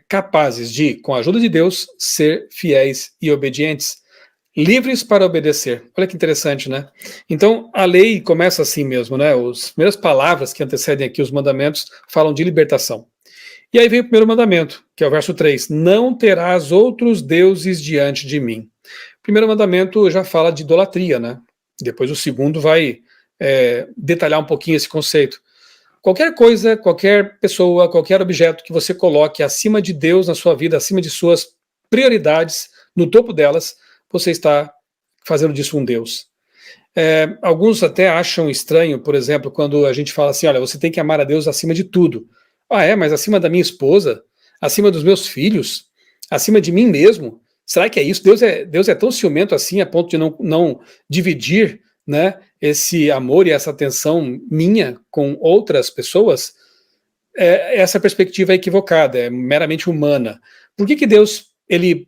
Speaker 3: capazes de, com a ajuda de Deus, ser fiéis e obedientes, livres para obedecer. Olha que interessante, né? Então, a lei começa assim mesmo, né? As primeiras palavras que antecedem aqui os mandamentos falam de libertação. E aí vem o primeiro mandamento, que é o verso 3. Não terás outros deuses diante de mim. O primeiro mandamento já fala de idolatria, né? Depois o segundo vai detalhar um pouquinho esse conceito. Qualquer coisa, qualquer pessoa, qualquer objeto que você coloque acima de Deus na sua vida, acima de suas prioridades, no topo delas, você está fazendo disso um Deus. Alguns até acham estranho, por exemplo, quando a gente fala assim, olha, você tem que amar a Deus acima de tudo. Mas acima da minha esposa, acima dos meus filhos, acima de mim mesmo? Será que é isso? Deus é tão ciumento assim a ponto de não dividir, né, esse amor e essa atenção minha com outras pessoas? Essa perspectiva é equivocada, é meramente humana. Por que Deus ele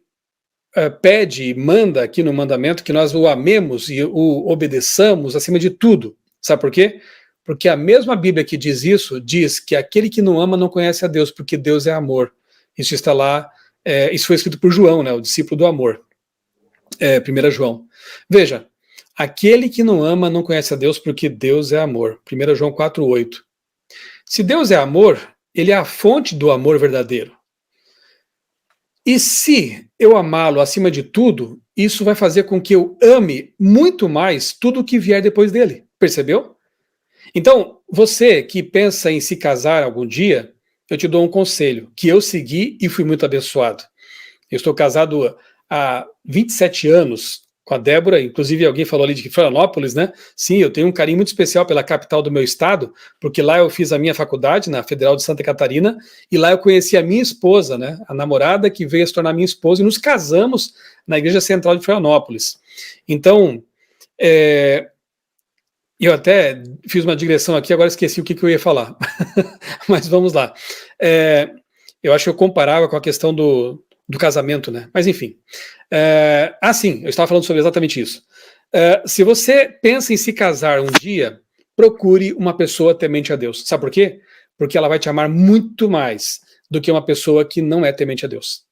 Speaker 3: pede e manda aqui no mandamento que nós o amemos e o obedeçamos acima de tudo? Sabe por quê? Porque a mesma Bíblia que diz isso, diz que aquele que não ama não conhece a Deus, porque Deus é amor. Isso está lá, isso foi escrito por João, né, o discípulo do amor. 1 João. Veja, aquele que não ama não conhece a Deus, porque Deus é amor. 1 João 4,8. Se Deus é amor, ele é a fonte do amor verdadeiro. E se eu amá-lo acima de tudo, isso vai fazer com que eu ame muito mais tudo o que vier depois dele. Percebeu? Então, você que pensa em se casar algum dia, eu te dou um conselho, que eu segui e fui muito abençoado. Eu estou casado há 27 anos com a Débora, inclusive alguém falou ali de Florianópolis, né? Sim, eu tenho um carinho muito especial pela capital do meu estado, porque lá eu fiz a minha faculdade, na Federal de Santa Catarina, e lá eu conheci a minha esposa, né? A namorada que veio a se tornar minha esposa, e nos casamos na Igreja Central de Florianópolis. Então, eu até fiz uma digressão aqui, agora esqueci o que eu ia falar. Mas vamos lá. Eu acho que eu comparava com a questão do casamento, né? Mas enfim. Sim, eu estava falando sobre exatamente isso. Se você pensa em se casar um dia, procure uma pessoa temente a Deus. Sabe por quê? Porque ela vai te amar muito mais do que uma pessoa que não é temente a Deus.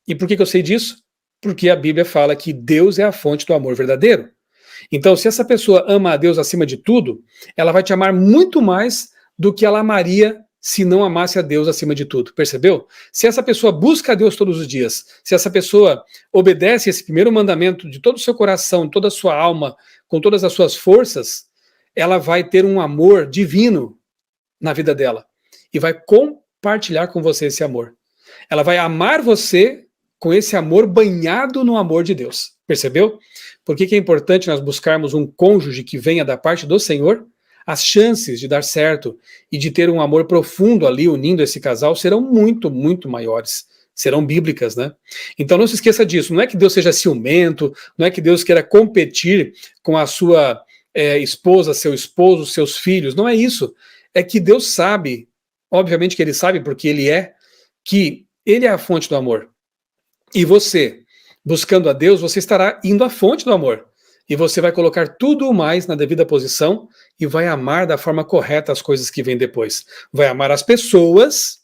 Speaker 3: E por que eu sei disso? Porque a Bíblia fala que Deus é a fonte do amor verdadeiro. Então, se essa pessoa ama a Deus acima de tudo, ela vai te amar muito mais do que ela amaria se não amasse a Deus acima de tudo. Percebeu? Se essa pessoa busca a Deus todos os dias, se essa pessoa obedece esse primeiro mandamento de todo o seu coração, toda a sua alma, com todas as suas forças, ela vai ter um amor divino na vida dela e vai compartilhar com você esse amor. Ela vai amar você com esse amor banhado no amor de Deus. Percebeu? Por que é importante nós buscarmos um cônjuge que venha da parte do Senhor? As chances de dar certo e de ter um amor profundo ali unindo esse casal serão muito, muito maiores. Serão bíblicas, né? Então não se esqueça disso. Não é que Deus seja ciumento, não é que Deus queira competir com a sua esposa, seu esposo, seus filhos. Não é isso. É que Deus sabe, obviamente que Ele sabe porque Ele que Ele é a fonte do amor. E você, buscando a Deus, você estará indo à fonte do amor. E você vai colocar tudo o mais na devida posição e vai amar da forma correta as coisas que vêm depois. Vai amar as pessoas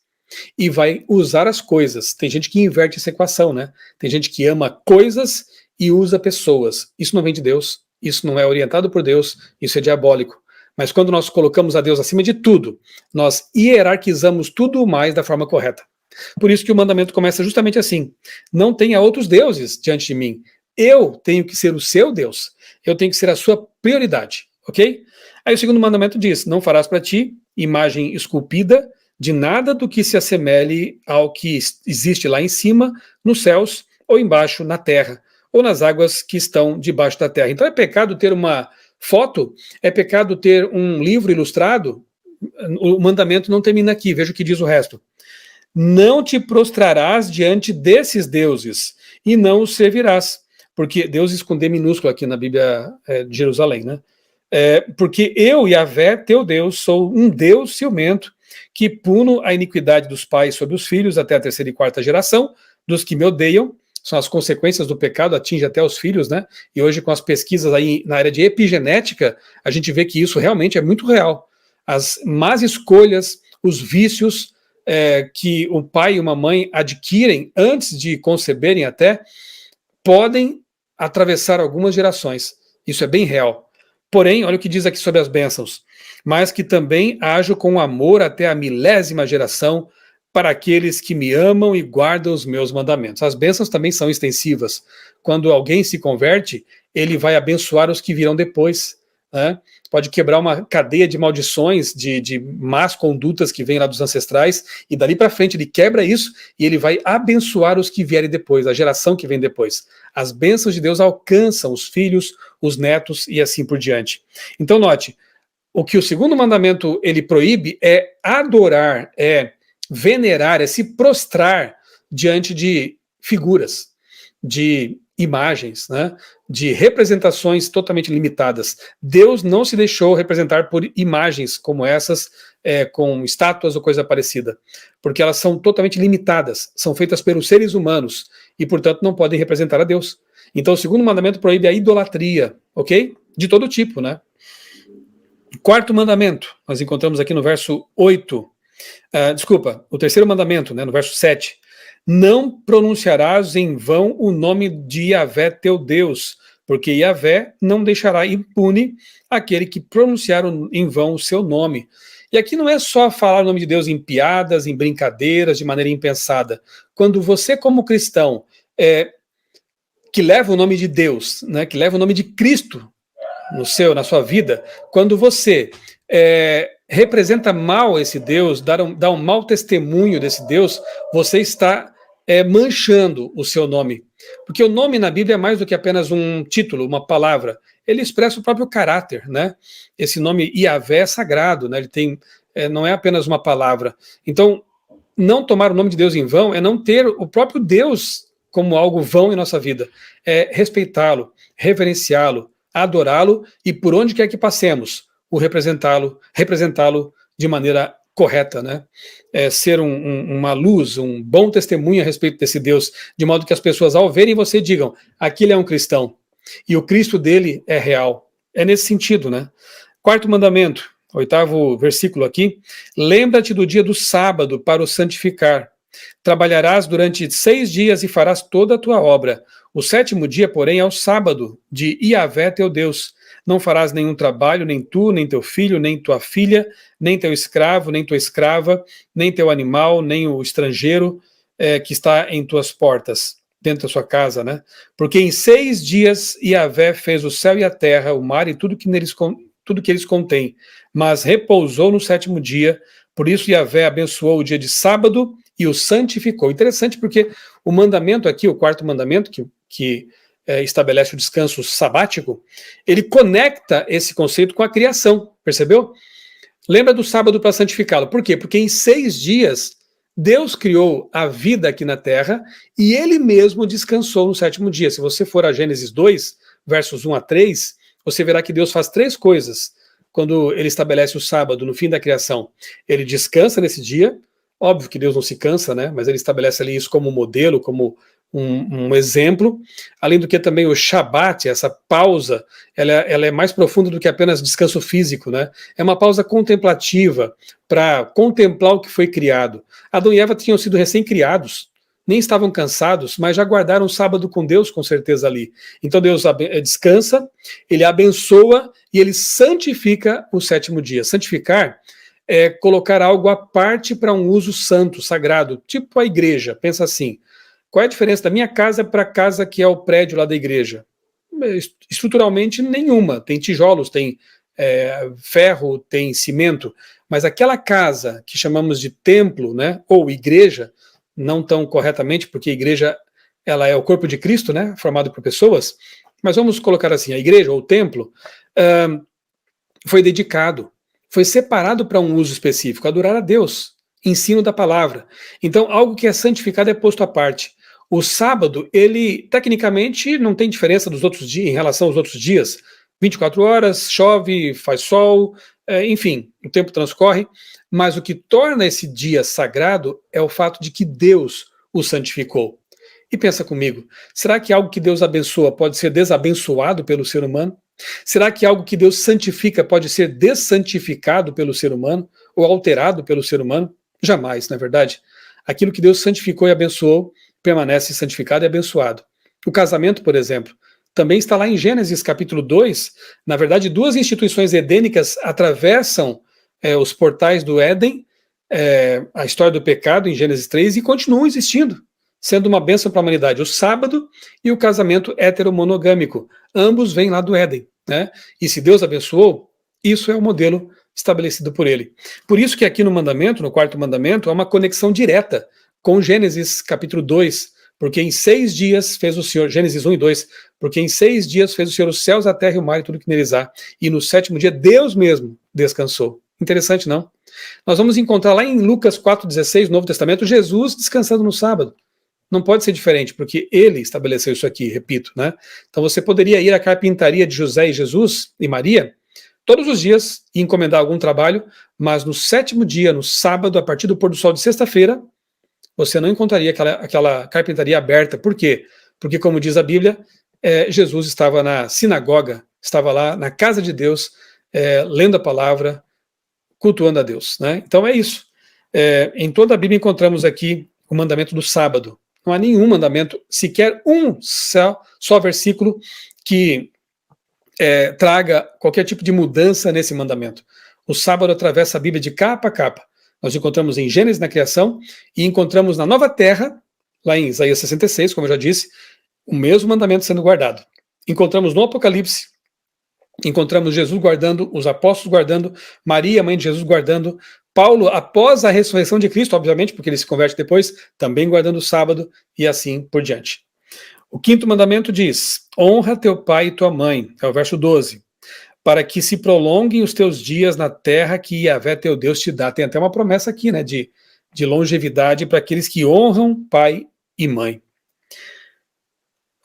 Speaker 3: e vai usar as coisas. Tem gente que inverte essa equação, né? Tem gente que ama coisas e usa pessoas. Isso não vem de Deus, isso não é orientado por Deus, isso é diabólico. Mas quando nós colocamos a Deus acima de tudo, nós hierarquizamos tudo o mais da forma correta. Por isso que o mandamento começa justamente assim: não tenha outros deuses diante de mim. Eu tenho que ser o seu Deus. Eu tenho que ser a sua prioridade, ok? Aí o segundo mandamento diz: não farás para ti imagem esculpida de nada do que se assemelhe ao que existe lá em cima, nos céus, ou embaixo, na terra, ou nas águas que estão debaixo da terra. Então é pecado ter uma foto, é pecado ter um livro ilustrado. O mandamento não termina aqui, veja o que diz o resto. Não te prostrarás diante desses deuses e não os servirás. Porque deuses com D minúsculo aqui na Bíblia de Jerusalém, né? Porque eu, Yahvé, teu Deus, sou um Deus ciumento, que puno a iniquidade dos pais sobre os filhos até a terceira e quarta geração, dos que me odeiam. São as consequências do pecado, atinge até os filhos, né? E hoje, com as pesquisas aí na área de epigenética, a gente vê que isso realmente é muito real. As más escolhas, os vícios que o pai e uma mãe adquirem antes de conceberem até, podem atravessar algumas gerações. Isso é bem real. Porém, olha o que diz aqui sobre as bênçãos. Mas que também ajo com amor até a 1000ª geração para aqueles que me amam e guardam os meus mandamentos. As bênçãos também são extensivas. Quando alguém se converte, ele vai abençoar os que virão depois, né? Pode quebrar uma cadeia de maldições, de más condutas que vêm lá dos ancestrais, e dali para frente ele quebra isso e ele vai abençoar os que vierem depois, a geração que vem depois. As bênçãos de Deus alcançam os filhos, os netos e assim por diante. Então note, o que o segundo mandamento ele proíbe é adorar, é venerar, é se prostrar diante de figuras, de imagens, né, de representações totalmente limitadas. Deus não se deixou representar por imagens como essas, com estátuas ou coisa parecida, porque elas são totalmente limitadas, são feitas pelos seres humanos e, portanto, não podem representar a Deus. Então, o segundo mandamento proíbe a idolatria, ok? De todo tipo, né? Quarto mandamento, nós encontramos aqui no verso 8, o terceiro mandamento, né, no verso 7, não pronunciarás em vão o nome de Yahvé teu Deus, porque Yahvé não deixará impune aquele que pronunciar em vão o seu nome. E aqui não é só falar o nome de Deus em piadas, em brincadeiras, de maneira impensada. Quando você, como cristão, que leva o nome de Deus, né, que leva o nome de Cristo na sua vida, quando você representa mal esse Deus, dá um mau testemunho desse Deus, você está manchando o seu nome. Porque o nome na Bíblia é mais do que apenas um título, uma palavra. Ele expressa o próprio caráter, né? Esse nome Yahvé é sagrado, né? Ele tem, não é apenas uma palavra. Então, não tomar o nome de Deus em vão é não ter o próprio Deus como algo vão em nossa vida. É respeitá-lo, reverenciá-lo, adorá-lo e por onde quer que passemos, representá-lo de maneira correta, né? Ser uma luz, um bom testemunho a respeito desse Deus, de modo que as pessoas ao verem você digam, aquele é um cristão, e o Cristo dele é real. É nesse sentido, né? Quarto mandamento, 8º versículo aqui, lembra-te do dia do sábado para o santificar. Trabalharás durante 6 dias e farás toda a tua obra. O 7º dia, porém, é o sábado de Yahvé teu Deus. Não farás nenhum trabalho, nem tu, nem teu filho, nem tua filha, nem teu escravo, nem tua escrava, nem teu animal, nem o estrangeiro que está em tuas portas, dentro da sua casa, né? Porque em 6 dias Yahvé fez o céu e a terra, o mar e tudo que eles contêm, mas repousou no 7º dia. Por isso Yahvé abençoou o dia de sábado e o santificou. Interessante porque o mandamento aqui, o 4º mandamento, que estabelece o descanso sabático, ele conecta esse conceito com a criação, percebeu? Lembra do sábado para santificá-lo. Por quê? Porque em 6 dias Deus criou a vida aqui na terra e ele mesmo descansou no 7º dia. Se você for a Gênesis 2, versos 1 a 3, você verá que Deus faz 3 coisas quando ele estabelece o sábado no fim da criação. Ele descansa nesse dia, óbvio que Deus não se cansa, né? Mas ele estabelece ali isso como modelo, como um exemplo, além do que também o Shabat, essa pausa, ela é mais profunda do que apenas descanso físico, né? É uma pausa contemplativa para contemplar o que foi criado. Adão e Eva tinham sido recém-criados, nem estavam cansados, mas já guardaram o sábado com Deus, com certeza ali. Então Deus descansa, ele abençoa e ele santifica o 7º dia. Santificar é colocar algo à parte para um uso santo, sagrado, tipo a igreja. Pensa assim, qual é a diferença da minha casa para a casa que é o prédio lá da igreja? Estruturalmente nenhuma. Tem tijolos, tem ferro, tem cimento. Mas aquela casa que chamamos de templo, né, ou igreja, não tão corretamente, porque a igreja ela é o corpo de Cristo, né, formado por pessoas, mas vamos colocar assim, a igreja ou o templo foi dedicado, foi separado para um uso específico, adorar a Deus, ensino da palavra. Então, algo que é santificado é posto à parte. O sábado, ele, tecnicamente, não tem diferença dos outros dias, em relação aos outros dias. 24 horas, chove, faz sol, enfim, o tempo transcorre, mas o que torna esse dia sagrado é o fato de que Deus o santificou. E pensa comigo, será que algo que Deus abençoa pode ser desabençoado pelo ser humano? Será que algo que Deus santifica pode ser dessantificado pelo ser humano ou alterado pelo ser humano? Jamais, não é verdade? Aquilo que Deus santificou e abençoou permanece santificado e abençoado. O casamento, por exemplo, também está lá em Gênesis capítulo 2. Na verdade, duas instituições edênicas atravessam os portais do Éden, a história do pecado em Gênesis 3, e continuam existindo, sendo uma bênção para a humanidade. O sábado e o casamento heteromonogâmico. Ambos vêm lá do Éden, né? E se Deus abençoou, isso é o modelo estabelecido por ele. Por isso que aqui no mandamento, no quarto mandamento, há uma conexão direta com Gênesis capítulo 2, porque em 6 dias fez o Senhor, Gênesis 1 e 2, porque em 6 dias fez o Senhor os céus, a terra e o mar e tudo que neles há, e no 7º dia Deus mesmo descansou. Interessante, não? Nós vamos encontrar lá em Lucas 4,16, Novo Testamento, Jesus descansando no sábado. Não pode ser diferente, porque ele estabeleceu isso aqui, repito, né? Então você poderia ir à carpintaria de José e Jesus e Maria todos os dias e encomendar algum trabalho, mas no 7º dia, no sábado, a partir do pôr do sol de sexta-feira, você não encontraria aquela carpintaria aberta. Por quê? Porque, como diz a Bíblia, Jesus estava na sinagoga, estava lá na casa de Deus, lendo a palavra, cultuando a Deus, né? Então é isso. Em toda a Bíblia encontramos aqui o mandamento do sábado. Não há nenhum mandamento, sequer um só versículo que traga qualquer tipo de mudança nesse mandamento. O sábado atravessa a Bíblia de capa a capa. Nós encontramos em Gênesis na criação e encontramos na nova terra, lá em Isaías 66, como eu já disse, o mesmo mandamento sendo guardado. Encontramos no Apocalipse, encontramos Jesus guardando, os apóstolos guardando, Maria, mãe de Jesus, guardando, Paulo, após a ressurreição de Cristo, obviamente, porque ele se converte depois, também guardando o sábado e assim por diante. O 5º mandamento diz: honra teu pai e tua mãe, é o verso 12, para que se prolonguem os teus dias na terra que Yahvé teu Deus te dá. Tem até uma promessa aqui, né, de longevidade para aqueles que honram pai e mãe.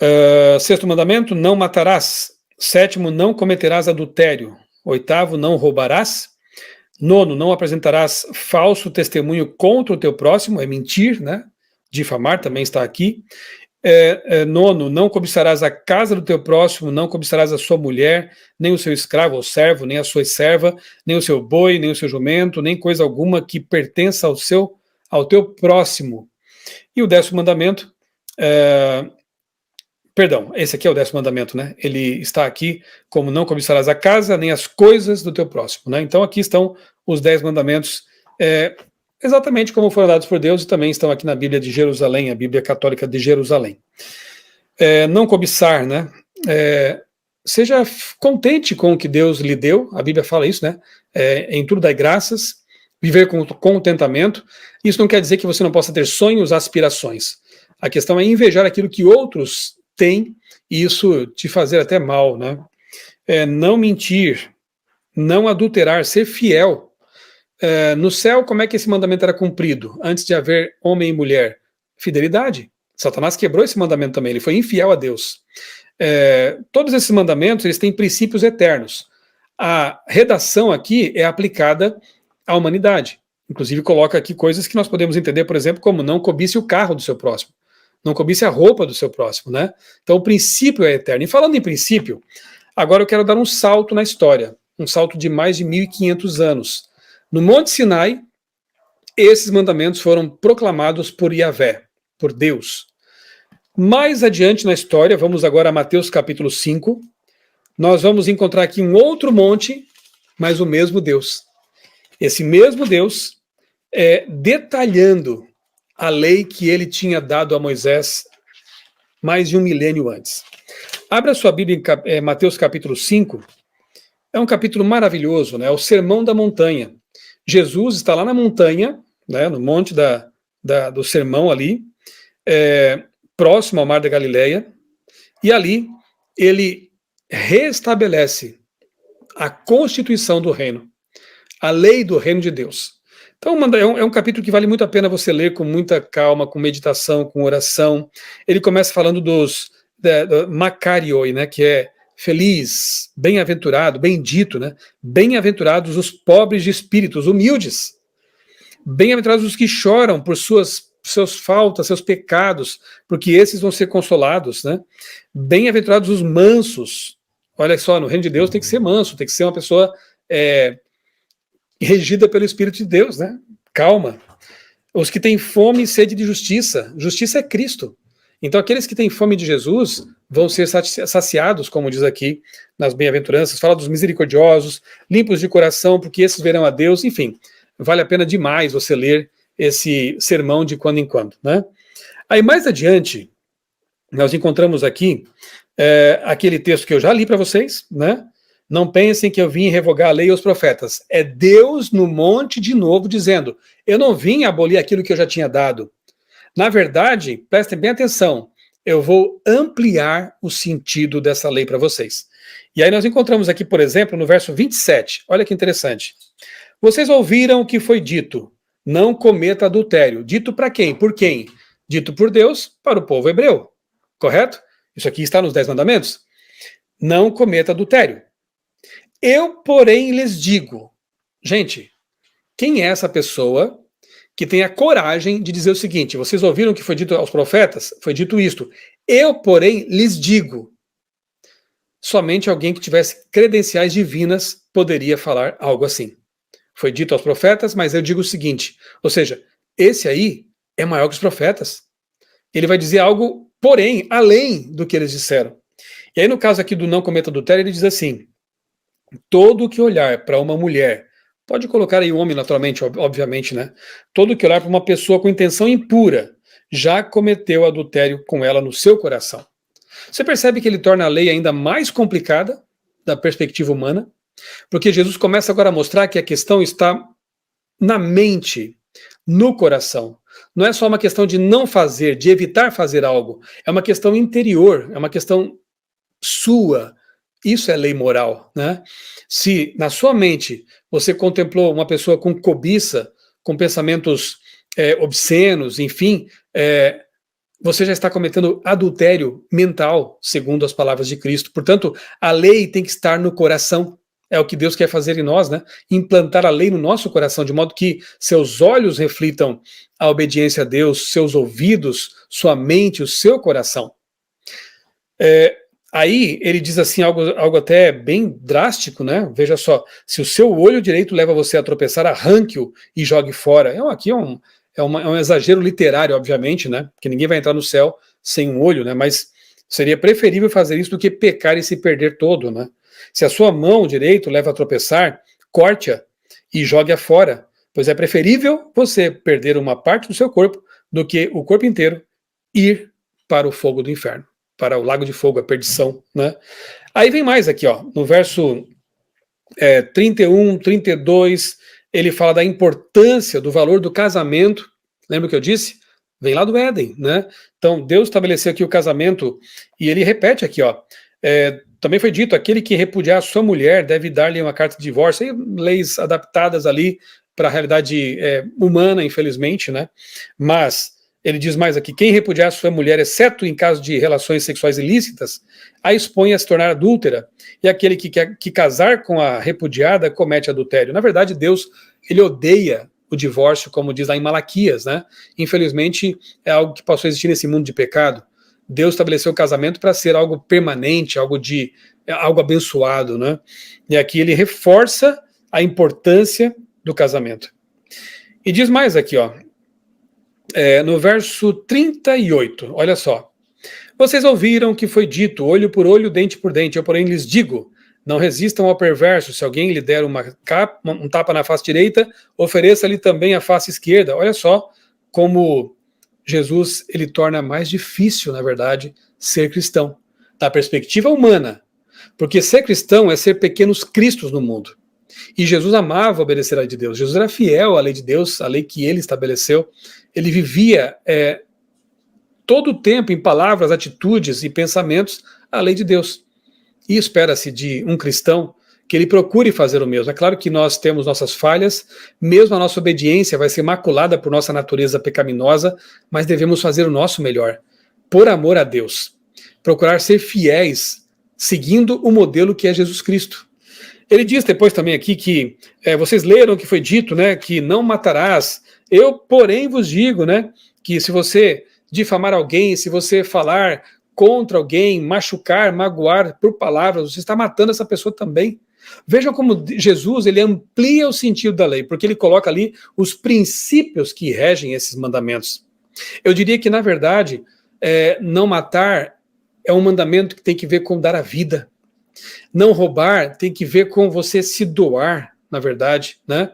Speaker 3: 6º mandamento: não matarás. 7º: não cometerás adultério. 8º: não roubarás. 9º: não apresentarás falso testemunho contra o teu próximo, é mentir, né? Difamar também está aqui. 9º: não cobiçarás a casa do teu próximo, não cobiçarás a sua mulher, nem o seu escravo ou servo, nem a sua serva, nem o seu boi, nem o seu jumento, nem coisa alguma que pertença ao teu próximo. E o 10º mandamento, perdão, esse aqui é o 10º mandamento, né? Ele está aqui como: não cobiçarás a casa, nem as coisas do teu próximo, né? Então aqui estão os 10 mandamentos, exatamente como foram dados por Deus, e também estão aqui na Bíblia de Jerusalém, a Bíblia Católica de Jerusalém. Não cobiçar, né? Seja contente com o que Deus lhe deu, a Bíblia fala isso, né? Em tudo dai graças, viver com contentamento. Isso não quer dizer que você não possa ter sonhos, aspirações. A questão é invejar aquilo que outros têm, e isso te fazer até mal, né? Não mentir, não adulterar, ser fiel. No céu, como é que esse mandamento era cumprido? Antes de haver homem e mulher? Fidelidade. Satanás quebrou esse mandamento também, ele foi infiel a Deus. Todos esses mandamentos, eles têm princípios eternos. A redação aqui é aplicada à humanidade. Inclusive coloca aqui coisas que nós podemos entender, por exemplo, como: não cobice o carro do seu próximo, não cobice a roupa do seu próximo, né? Então o princípio é eterno. E falando em princípio, agora eu quero dar um salto na história, um salto de mais de 1500 anos. No Monte Sinai, esses mandamentos foram proclamados por Yahvé, por Deus. Mais adiante na história, vamos agora a Mateus capítulo 5, nós vamos encontrar aqui um outro monte, mas o mesmo Deus. Esse mesmo Deus detalhando a lei que ele tinha dado a Moisés mais de 1 milênio antes. Abra sua Bíblia em Mateus capítulo 5, é um capítulo maravilhoso, né? É o Sermão da Montanha. Jesus está lá na montanha, né, no monte do sermão ali, próximo ao Mar da Galileia, e ali ele restabelece a constituição do reino, a lei do reino de Deus. Então é um capítulo que vale muito a pena você ler com muita calma, com meditação, com oração. Ele começa falando do Makarioi, né, que é feliz, bem-aventurado, bendito, né? Bem-aventurados os pobres de espírito, os humildes. Bem-aventurados os que choram por seus faltas, seus pecados, porque esses vão ser consolados, né? Bem-aventurados os mansos. Olha só, no reino de Deus tem que ser manso, tem que ser uma pessoa regida pelo Espírito de Deus, né? Calma. Os que têm fome e sede de justiça. Justiça é Cristo. Então, aqueles que têm fome de Jesus vão ser saciados, como diz aqui nas bem-aventuranças. Fala dos misericordiosos, limpos de coração, porque esses verão a Deus. Enfim, vale a pena demais você ler esse sermão de quando em quando, né? Aí, mais adiante, nós encontramos aqui aquele texto que eu já li para vocês, né? Não pensem que eu vim revogar a lei e os profetas. É Deus no monte de novo dizendo, eu não vim abolir aquilo que eu já tinha dado. Na verdade, prestem bem atenção, eu vou ampliar o sentido dessa lei para vocês. E aí nós encontramos aqui, por exemplo, no verso 27, olha que interessante. Vocês ouviram o que foi dito, não cometa adultério. Dito para quem? Por quem? Dito por Deus para o povo hebreu, correto? Isso aqui está nos 10 mandamentos. Não cometa adultério. Eu, porém, lhes digo, gente, quem é essa pessoa que tem a coragem de dizer o seguinte, vocês ouviram o que foi dito aos profetas? Foi dito isto. Eu, porém, lhes digo. Somente alguém que tivesse credenciais divinas poderia falar algo assim. Foi dito aos profetas, mas eu digo o seguinte, ou seja, esse aí é maior que os profetas. Ele vai dizer algo, porém, além do que eles disseram. E aí, no caso aqui do não cometa adultério, ele diz assim, todo que olhar para uma mulher, pode colocar aí o homem naturalmente, obviamente, né? Todo que olhar para uma pessoa com intenção impura, já cometeu adultério com ela no seu coração. Você percebe que ele torna a lei ainda mais complicada da perspectiva humana? Porque Jesus começa agora a mostrar que a questão está na mente, no coração. Não é só uma questão de não fazer, de evitar fazer algo. É uma questão interior, é uma questão sua. Isso é lei moral, né? Se na sua mente você contemplou uma pessoa com cobiça, com pensamentos obscenos, enfim, você já está cometendo adultério mental, segundo as palavras de Cristo. Portanto, a lei tem que estar no coração. É o que Deus quer fazer em nós, né? Implantar a lei no nosso coração, de modo que seus olhos reflitam a obediência a Deus, seus ouvidos, sua mente, o seu coração. Aí ele diz assim algo até bem drástico, né? Veja só, se o seu olho direito leva você a tropeçar, arranque-o e jogue fora. Aqui é um exagero literário, obviamente, né? Porque ninguém vai entrar no céu sem um olho, né? Mas seria preferível fazer isso do que pecar e se perder todo, né? Se a sua mão direito leva a tropeçar, corte-a e jogue-a fora, pois é preferível você perder uma parte do seu corpo do que o corpo inteiro ir para o fogo do inferno, para o lago de fogo, a perdição, né? Aí vem mais aqui, ó, no verso 31, 32, ele fala da importância, do valor do casamento. Lembra o que eu disse? Vem lá do Éden, né? Então, Deus estabeleceu aqui o casamento e ele repete aqui, ó, também foi dito, aquele que repudiar a sua mulher deve dar-lhe uma carta de divórcio, aí, leis adaptadas ali para a realidade humana, infelizmente, né? Mas ele diz mais aqui, quem repudiar a sua mulher, exceto em caso de relações sexuais ilícitas, a expõe a se tornar adúltera, e aquele que casar com a repudiada comete adultério. Na verdade, Deus, ele odeia o divórcio, como diz lá em Malaquias, né? Infelizmente, é algo que passou a existir nesse mundo de pecado. Deus estabeleceu o casamento para ser algo permanente, algo abençoado, né? E aqui ele reforça a importância do casamento. E diz mais aqui, ó, no verso 38, olha só. Vocês ouviram que foi dito, olho por olho, dente por dente. Eu, porém, lhes digo, não resistam ao perverso. Se alguém lhe der um tapa na face direita, ofereça-lhe também a face esquerda. Olha só como Jesus, ele torna mais difícil, na verdade, ser cristão, da perspectiva humana, porque ser cristão é ser pequenos cristos no mundo, e Jesus amava obedecer à lei de Deus, Jesus era fiel à lei de Deus, a lei que ele estabeleceu, ele vivia todo o tempo em palavras, atitudes e pensamentos a lei de Deus, e espera-se de um cristão que ele procure fazer o mesmo. É claro que nós temos nossas falhas, mesmo a nossa obediência vai ser maculada por nossa natureza pecaminosa, mas devemos fazer o nosso melhor, por amor a Deus. Procurar ser fiéis, seguindo o modelo que é Jesus Cristo. Ele diz depois também aqui que vocês leram que foi dito, né, que não matarás. Eu, porém, vos digo, né, que se você difamar alguém, se você falar contra alguém, machucar, magoar por palavras, você está matando essa pessoa também. Vejam como Jesus, ele amplia o sentido da lei, porque ele coloca ali os princípios que regem esses mandamentos. Eu diria que, na verdade, não matar é um mandamento que tem que ver com dar a vida. Não roubar tem que ver com você se doar, na verdade, né?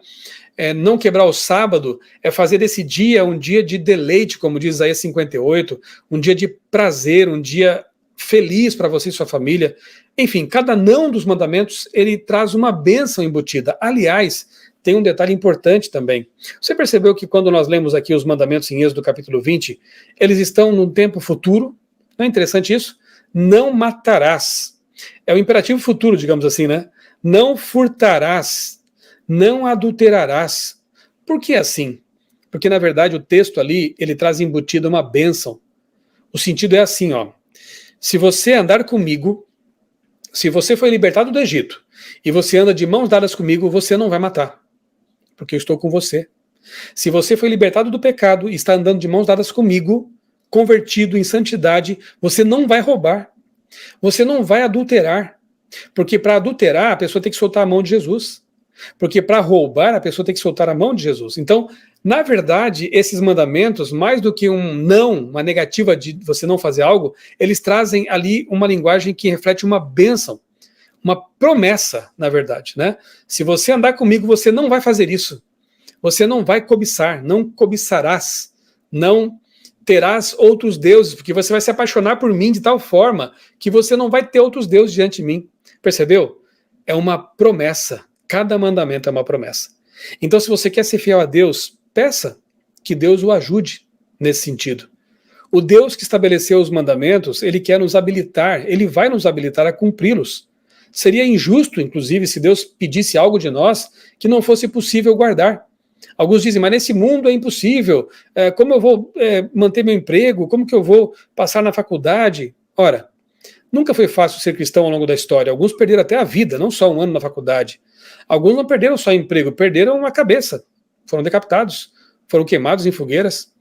Speaker 3: Não quebrar o sábado é fazer desse dia um dia de deleite, como diz Isaías 58, um dia de prazer, um dia feliz para você e sua família. Enfim, cada não dos mandamentos, ele traz uma bênção embutida. Aliás, tem um detalhe importante também. Você percebeu que quando nós lemos aqui os mandamentos em Êxodo capítulo 20, eles estão num tempo futuro? Não é interessante isso? Não matarás. É o imperativo futuro, digamos assim, né? Não furtarás. Não adulterarás. Por que assim? Porque, na verdade, o texto ali, ele traz embutida uma bênção. O sentido é assim, ó. Se você andar comigo, se você foi libertado do Egito, e você anda de mãos dadas comigo, você não vai matar. Porque eu estou com você. Se você foi libertado do pecado e está andando de mãos dadas comigo, convertido em santidade, você não vai roubar. Você não vai adulterar. Porque para adulterar, a pessoa tem que soltar a mão de Jesus. Porque para roubar, a pessoa tem que soltar a mão de Jesus. Então, na verdade, esses mandamentos, mais do que um não, uma negativa de você não fazer algo, eles trazem ali uma linguagem que reflete uma bênção, uma promessa, na verdade, né? Se você andar comigo, você não vai fazer isso. Você não vai cobiçar, não cobiçarás, não terás outros deuses, porque você vai se apaixonar por mim de tal forma que você não vai ter outros deuses diante de mim. Percebeu? É uma promessa. Cada mandamento é uma promessa. Então, se você quer ser fiel a Deus, peça que Deus o ajude nesse sentido. O Deus que estabeleceu os mandamentos, ele quer nos habilitar, ele vai nos habilitar a cumpri-los. Seria injusto, inclusive, se Deus pedisse algo de nós que não fosse possível guardar. Alguns dizem, mas nesse mundo é impossível. Como eu vou manter meu emprego? Como que eu vou passar na faculdade? Ora, nunca foi fácil ser cristão ao longo da história. Alguns perderam até a vida, não só um ano na faculdade. Alguns não perderam só emprego, perderam a cabeça. Foram decapitados, foram queimados em fogueiras.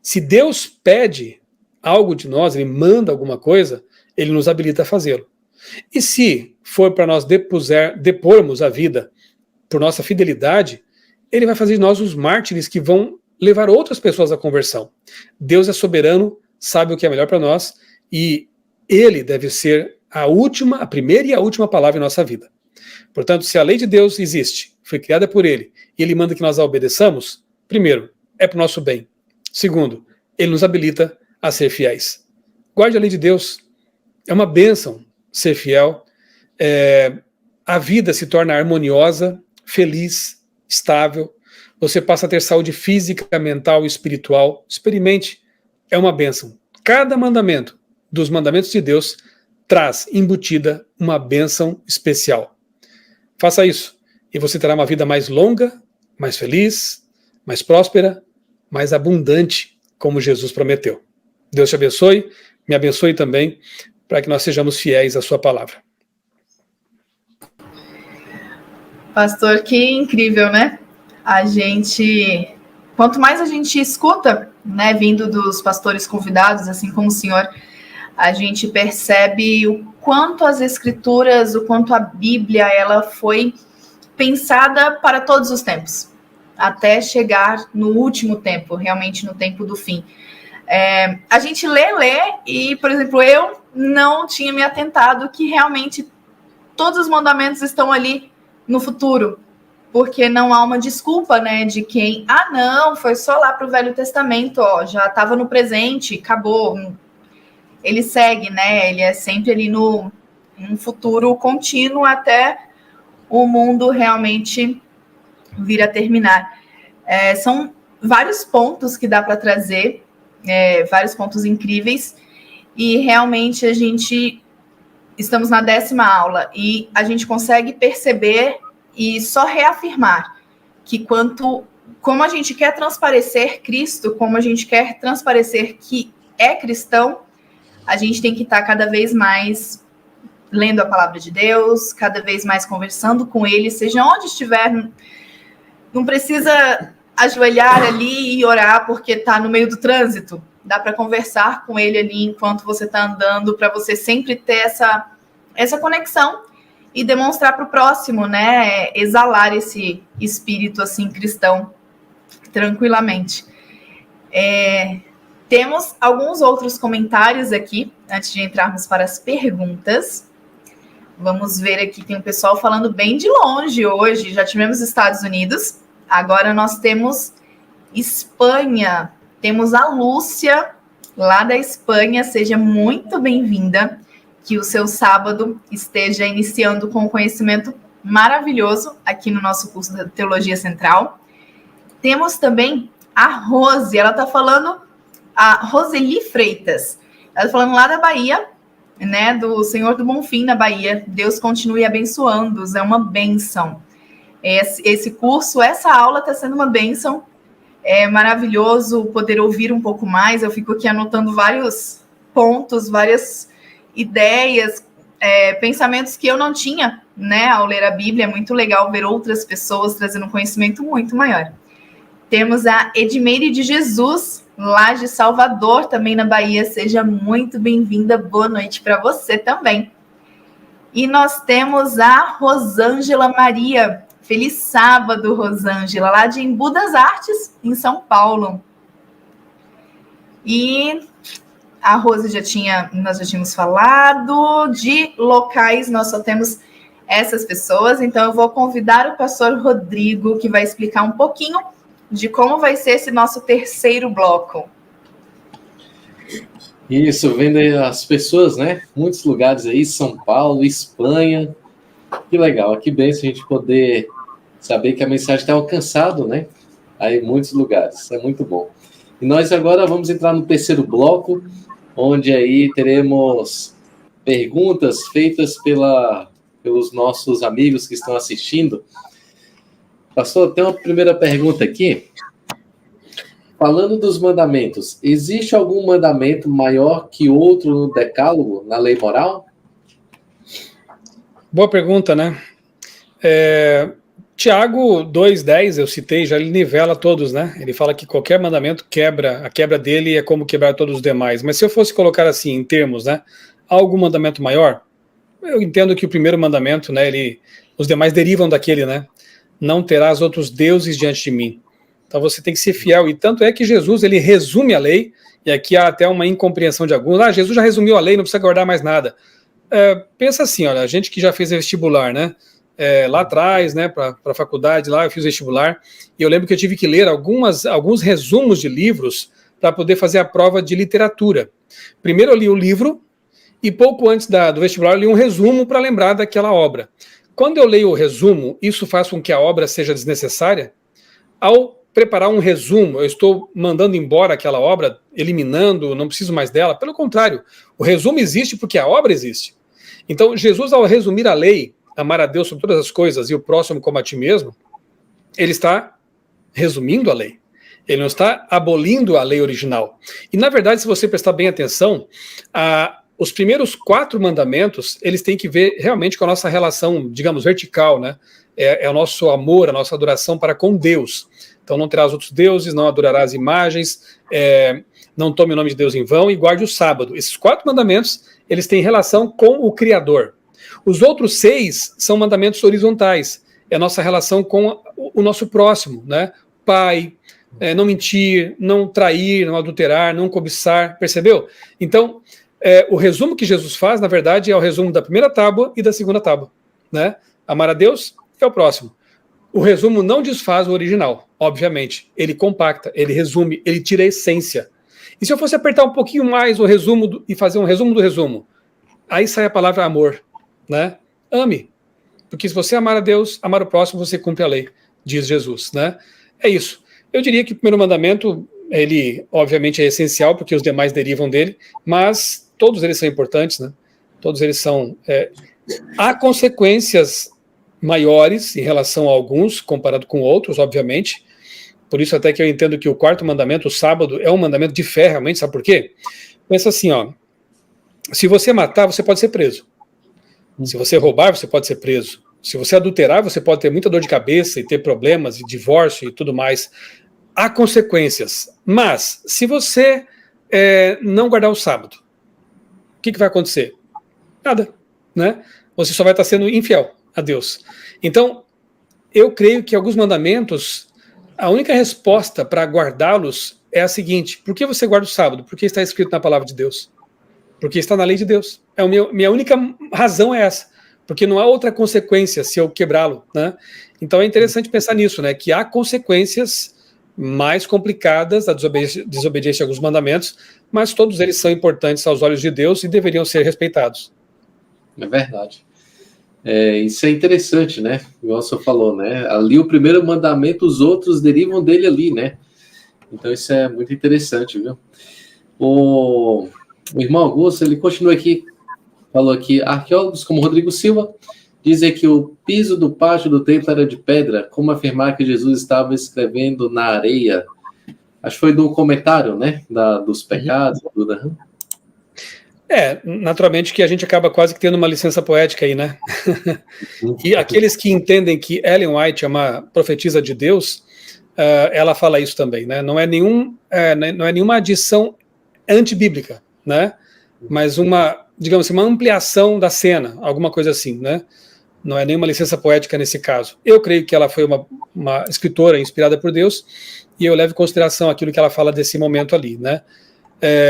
Speaker 3: Se Deus pede algo de nós, ele manda alguma coisa, ele nos habilita a fazê-lo. E se for para nós depormos a vida por nossa fidelidade, ele vai fazer de nós os mártires que vão levar outras pessoas à conversão. Deus é soberano, sabe o que é melhor para nós, e ele deve ser a primeira e a última palavra em nossa vida. Portanto, se a lei de Deus existe, foi criada por ele, e ele manda que nós a obedeçamos, primeiro, é para o nosso bem. Segundo, ele nos habilita a ser fiéis. Guarde a lei de Deus. É uma bênção ser fiel. A vida se torna harmoniosa, feliz, estável. Você passa a ter saúde física, mental e espiritual. Experimente. É uma bênção. Cada mandamento dos mandamentos de Deus traz embutida uma bênção especial. Faça isso e você terá uma vida mais longa, mais feliz, mais próspera, mais abundante, como Jesus prometeu. Deus te abençoe, me abençoe também, para que nós sejamos fiéis à sua palavra.
Speaker 1: Pastor, que incrível, né? Quanto mais a gente escuta, né, vindo dos pastores convidados, assim como o senhor, a gente percebe o quanto as escrituras, o quanto a Bíblia, ela foi pensada para todos os tempos, até chegar no último tempo, realmente no tempo do fim. A gente lê, e, por exemplo, eu não tinha me atentado que realmente todos os mandamentos estão ali no futuro, porque não há uma desculpa, né, de quem, não, foi só lá para o Velho Testamento, já estava no presente, acabou. Ele segue, né, ele é sempre ali num futuro contínuo até o mundo realmente vir a terminar. São vários pontos que dá para trazer, vários pontos incríveis, e realmente estamos na 10ª aula, e a gente consegue perceber e só reafirmar que como a gente quer transparecer Cristo, como a gente quer transparecer que é cristão, a gente tem que estar cada vez mais lendo a palavra de Deus, cada vez mais conversando com ele, seja onde estiver. Não precisa ajoelhar ali e orar porque está no meio do trânsito. Dá para conversar com ele ali enquanto você está andando, para você sempre ter essa conexão e demonstrar para o próximo, né? Exalar esse espírito assim cristão tranquilamente. Temos alguns outros comentários aqui, antes de entrarmos para as perguntas. Vamos ver aqui, tem um pessoal falando bem de longe hoje. Já tivemos Estados Unidos, agora nós temos Espanha. Temos a Lúcia, lá da Espanha. Seja muito bem-vinda. Que o seu sábado esteja iniciando com um conhecimento maravilhoso aqui no nosso curso da Teologia Central. Temos também a Rose, ela está falando, a Roseli Freitas, ela está falando lá da Bahia, né, do Senhor do Bonfim na Bahia. Deus continue abençoando-os, é uma bênção. Esse curso, essa aula está sendo uma bênção, é maravilhoso poder ouvir um pouco mais. Eu fico aqui anotando vários pontos, várias ideias, pensamentos que eu não tinha, né, ao ler a Bíblia. É muito legal ver outras pessoas trazendo um conhecimento muito maior. Temos a Edmeire de Jesus, lá de Salvador, também na Bahia. Seja muito bem-vinda, boa noite para você também. E nós temos a Rosângela Maria. Feliz sábado, Rosângela, lá de Embu das Artes, em São Paulo. E a Rose nós já tínhamos falado de locais, nós só temos essas pessoas. Então eu vou convidar o pastor Rodrigo, que vai explicar um pouquinho de como vai ser esse nosso terceiro bloco.
Speaker 2: Isso, vendo as pessoas, né? Muitos lugares aí, São Paulo, Espanha. Que legal, que bem se a gente poder saber que a mensagem está alcançando, né? Aí em muitos lugares, é muito bom. E nós agora vamos entrar no terceiro bloco, onde aí teremos perguntas feitas pelos nossos amigos que estão assistindo. Pastor, tem uma primeira pergunta aqui. Falando dos mandamentos, existe algum mandamento maior que outro no decálogo, na lei moral?
Speaker 3: Boa pergunta, né? Tiago 2,10, eu citei, já ele nivela todos, né? Ele fala que qualquer mandamento a quebra dele é como quebrar todos os demais. Mas se eu fosse colocar assim, em termos, né? Algum mandamento maior? Eu entendo que o primeiro mandamento, né? Os demais derivam daquele, né? Não terás outros deuses diante de mim. Então você tem que ser fiel. E tanto é que Jesus, ele resume a lei, e aqui há até uma incompreensão de alguns. Jesus já resumiu a lei, não precisa guardar mais nada. Pensa assim, olha, a gente que já fez vestibular, né? Lá atrás, né, para a faculdade, lá eu fiz vestibular, e eu lembro que eu tive que ler alguns resumos de livros para poder fazer a prova de literatura. Primeiro eu li o livro, e pouco antes do vestibular eu li um resumo para lembrar daquela obra. Quando eu leio o resumo, isso faz com que a obra seja desnecessária? Ao preparar um resumo, eu estou mandando embora aquela obra, eliminando, não preciso mais dela. Pelo contrário, o resumo existe porque a obra existe. Então, Jesus, ao resumir a lei, amar a Deus sobre todas as coisas e o próximo como a ti mesmo, ele está resumindo a lei. Ele não está abolindo a lei original. E, na verdade, se você prestar bem atenção, os primeiros 4 mandamentos, eles têm que ver realmente com a nossa relação, digamos, vertical, né? É o nosso amor, a nossa adoração para com Deus. Então, não terás outros deuses, não adorarás imagens, não tome o nome de Deus em vão e guarde o sábado. Esses 4 mandamentos, eles têm relação com o Criador. Os outros 6 são mandamentos horizontais. É a nossa relação com o nosso próximo, né? Pai, não mentir, não trair, não adulterar, não cobiçar, percebeu? Então, o resumo que Jesus faz, na verdade, é o resumo da primeira tábua e da segunda tábua, né? Amar a Deus é o próximo. O resumo não desfaz o original, obviamente. Ele compacta, ele resume, ele tira a essência. E se eu fosse apertar um pouquinho mais o resumo e fazer um resumo do resumo, aí sai a palavra amor, né? Ame. Porque se você amar a Deus, amar o próximo, você cumpre a lei, diz Jesus, né? É isso. Eu diria que o primeiro mandamento, ele obviamente é essencial, porque os demais derivam dele, mas todos eles são importantes, né? Todos eles são... há consequências maiores em relação a alguns, comparado com outros, obviamente. Por isso até que eu entendo que o 4º mandamento, o sábado, é um mandamento de fé, realmente. Sabe por quê? Pensa assim, ó. Se você matar, você pode ser preso. Se você roubar, você pode ser preso. Se você adulterar, você pode ter muita dor de cabeça e ter problemas, e divórcio e tudo mais. Há consequências. Mas, se você não guardar o sábado, o que vai acontecer? Nada, né? Você só vai estar sendo infiel a Deus. Então, eu creio que alguns mandamentos, a única resposta para guardá-los é a seguinte: por que você guarda o sábado? Porque está escrito na palavra de Deus. Porque está na lei de Deus. Minha única razão é essa. Porque não há outra consequência se eu quebrá-lo, né? Então é interessante pensar nisso, né? Que há consequências mais complicadas da desobediência a alguns mandamentos, mas todos eles são importantes aos olhos de Deus e deveriam ser respeitados.
Speaker 2: É verdade. Isso é interessante, né? Igual o senhor falou, né? Ali o primeiro mandamento, os outros derivam dele ali, né? Então isso é muito interessante, viu? O irmão Augusto, ele continua aqui, falou aqui, arqueólogos como Rodrigo Silva dizem que o piso do pátio do templo era de pedra, como afirmar que Jesus estava escrevendo na areia? Acho que foi do comentário, né? Dos pecados, tudo.
Speaker 3: Naturalmente que a gente acaba quase que tendo uma licença poética aí, né? E aqueles que entendem que Ellen White é uma profetisa de Deus, ela fala isso também, né? Não é nenhuma adição antibíblica, né? Mas digamos assim, uma ampliação da cena, alguma coisa assim, né? Não é nenhuma licença poética nesse caso. Eu creio que ela foi uma escritora inspirada por Deus, e eu levo em consideração aquilo que ela fala desse momento ali, né?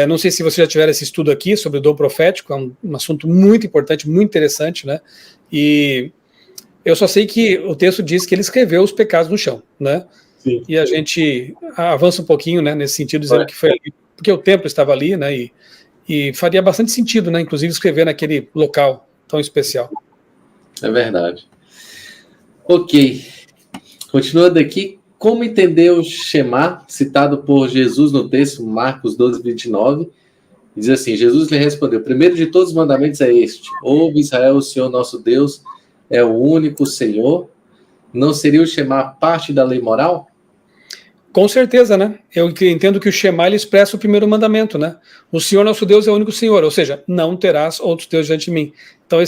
Speaker 3: Não sei se você já tiver esse estudo aqui sobre o dom profético, é um assunto muito importante, muito interessante, né? E eu só sei que o texto diz que ele escreveu os pecados no chão, né? Sim. E a gente avança um pouquinho, né, nesse sentido, dizendo que foi ali, porque o templo estava ali, né? E faria bastante sentido, né? Inclusive escrever naquele local tão especial.
Speaker 2: É verdade. Ok. Continuando aqui. Como entender o Shema, citado por Jesus no texto, Marcos 12, 29? Diz assim, Jesus lhe respondeu, o primeiro de todos os mandamentos é este, ouve Israel, o Senhor nosso Deus é o único Senhor. Não seria o Shema parte da lei moral?
Speaker 3: Com certeza, né? Eu entendo que o Shema ele expressa o primeiro mandamento, né? O Senhor nosso Deus é o único Senhor, ou seja, não terás outros deuses diante de mim. Então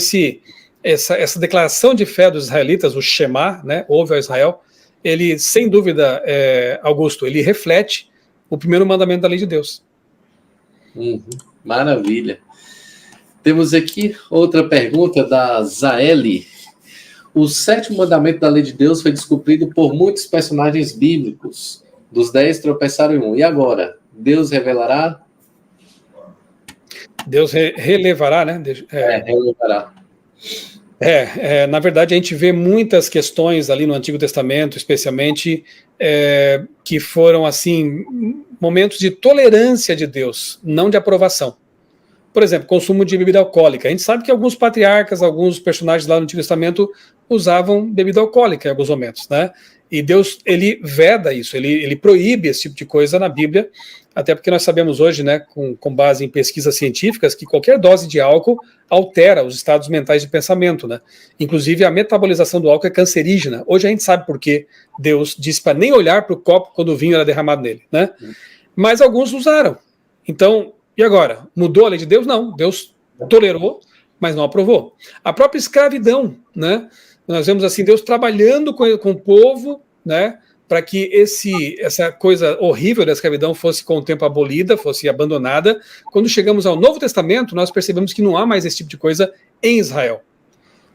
Speaker 3: essa declaração de fé dos israelitas, o Shema, né? Ouve a Israel, ele, sem dúvida, Augusto, ele reflete o primeiro mandamento da lei de Deus.
Speaker 2: Maravilha. Temos aqui outra pergunta da Zaeli. O sétimo mandamento da lei de Deus foi descumprido por muitos personagens bíblicos. Dos 10 tropeçaram em um. E agora? Deus revelará?
Speaker 3: Deus relevará, né?
Speaker 2: Relevará.
Speaker 3: Na verdade, a gente vê muitas questões ali no Antigo Testamento, especialmente, que foram, assim, momentos de tolerância de Deus, não de aprovação. Por exemplo, consumo de bebida alcoólica. A gente sabe que alguns patriarcas, alguns personagens lá no Antigo Testamento usavam bebida alcoólica em alguns momentos, né? E Deus, ele veda isso, ele proíbe esse tipo de coisa na Bíblia, até porque nós sabemos hoje, né, com base em pesquisas científicas, que qualquer dose de álcool altera os estados mentais de pensamento, né? Inclusive a metabolização do álcool é cancerígena. Hoje a gente sabe por que Deus disse para nem olhar para o copo quando o vinho era derramado nele, né? Mas alguns usaram. Então, e agora? Mudou a lei de Deus? Não. Deus tolerou, mas não aprovou. A própria escravidão, né? Nós vemos assim Deus trabalhando com o povo, né? Para que essa coisa horrível da escravidão fosse com o tempo abolida, fosse abandonada. Quando chegamos ao Novo Testamento, nós percebemos que não há mais esse tipo de coisa em Israel.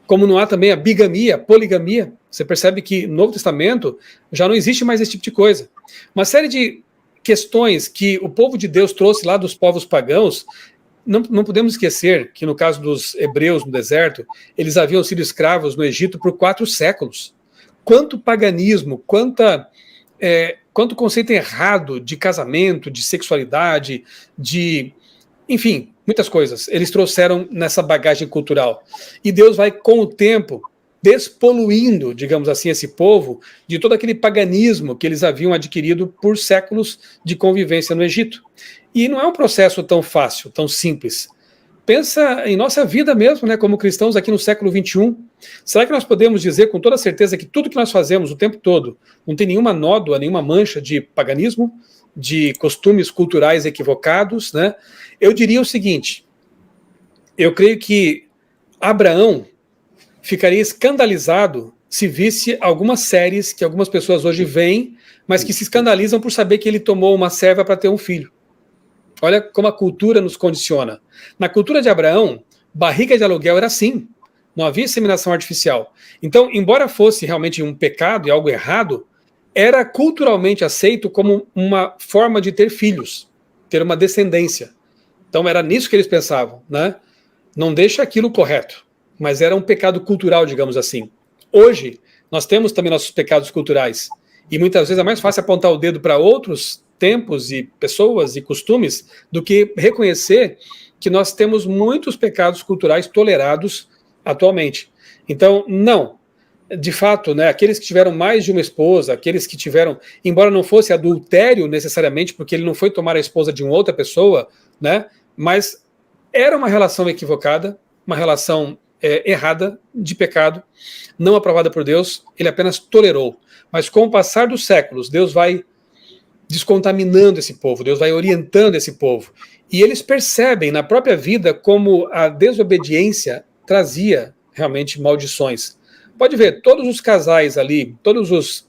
Speaker 3: Como não há também a bigamia, a poligamia. Você percebe que no Novo Testamento já não existe mais esse tipo de coisa. Uma série de questões que o povo de Deus trouxe lá dos povos pagãos, não podemos esquecer que no caso dos hebreus no deserto, eles haviam sido escravos no Egito por 4 séculos. Quanto paganismo, quanto conceito errado de casamento, de sexualidade, enfim, muitas coisas. Eles trouxeram nessa bagagem cultural. E Deus vai, com o tempo, despoluindo, digamos assim, esse povo de todo aquele paganismo que eles haviam adquirido por séculos de convivência no Egito. E não é um processo tão fácil, tão simples. Pensa em nossa vida mesmo, né, como cristãos aqui no século XXI. Será que nós podemos dizer com toda certeza que tudo que nós fazemos o tempo todo não tem nenhuma nódoa, nenhuma mancha de paganismo, de costumes culturais equivocados, né? Eu diria o seguinte, eu creio que Abraão, ficaria escandalizado se visse algumas séries que algumas pessoas hoje veem, mas que se escandalizam por saber que ele tomou uma serva para ter um filho. Olha como a cultura nos condiciona. Na cultura de Abraão, barriga de aluguel era assim. Não havia inseminação artificial. Então, embora fosse realmente um pecado e algo errado, era culturalmente aceito como uma forma de ter filhos, ter uma descendência. Então, era nisso que eles pensavam, né? Não deixa aquilo correto, mas era um pecado cultural, digamos assim. Hoje, nós temos também nossos pecados culturais, e muitas vezes é mais fácil apontar o dedo para outros tempos e pessoas e costumes do que reconhecer que nós temos muitos pecados culturais tolerados atualmente. Então, não. De fato, né, aqueles que tiveram mais de uma esposa, aqueles que tiveram, embora não fosse adultério necessariamente, porque ele não foi tomar a esposa de uma outra pessoa, né, mas era uma relação equivocada, uma relação errada, de pecado, não aprovada por Deus, ele apenas tolerou. Mas com o passar dos séculos, Deus vai descontaminando esse povo, Deus vai orientando esse povo. E eles percebem na própria vida como a desobediência trazia realmente maldições. Pode ver, todos os casais ali, todos os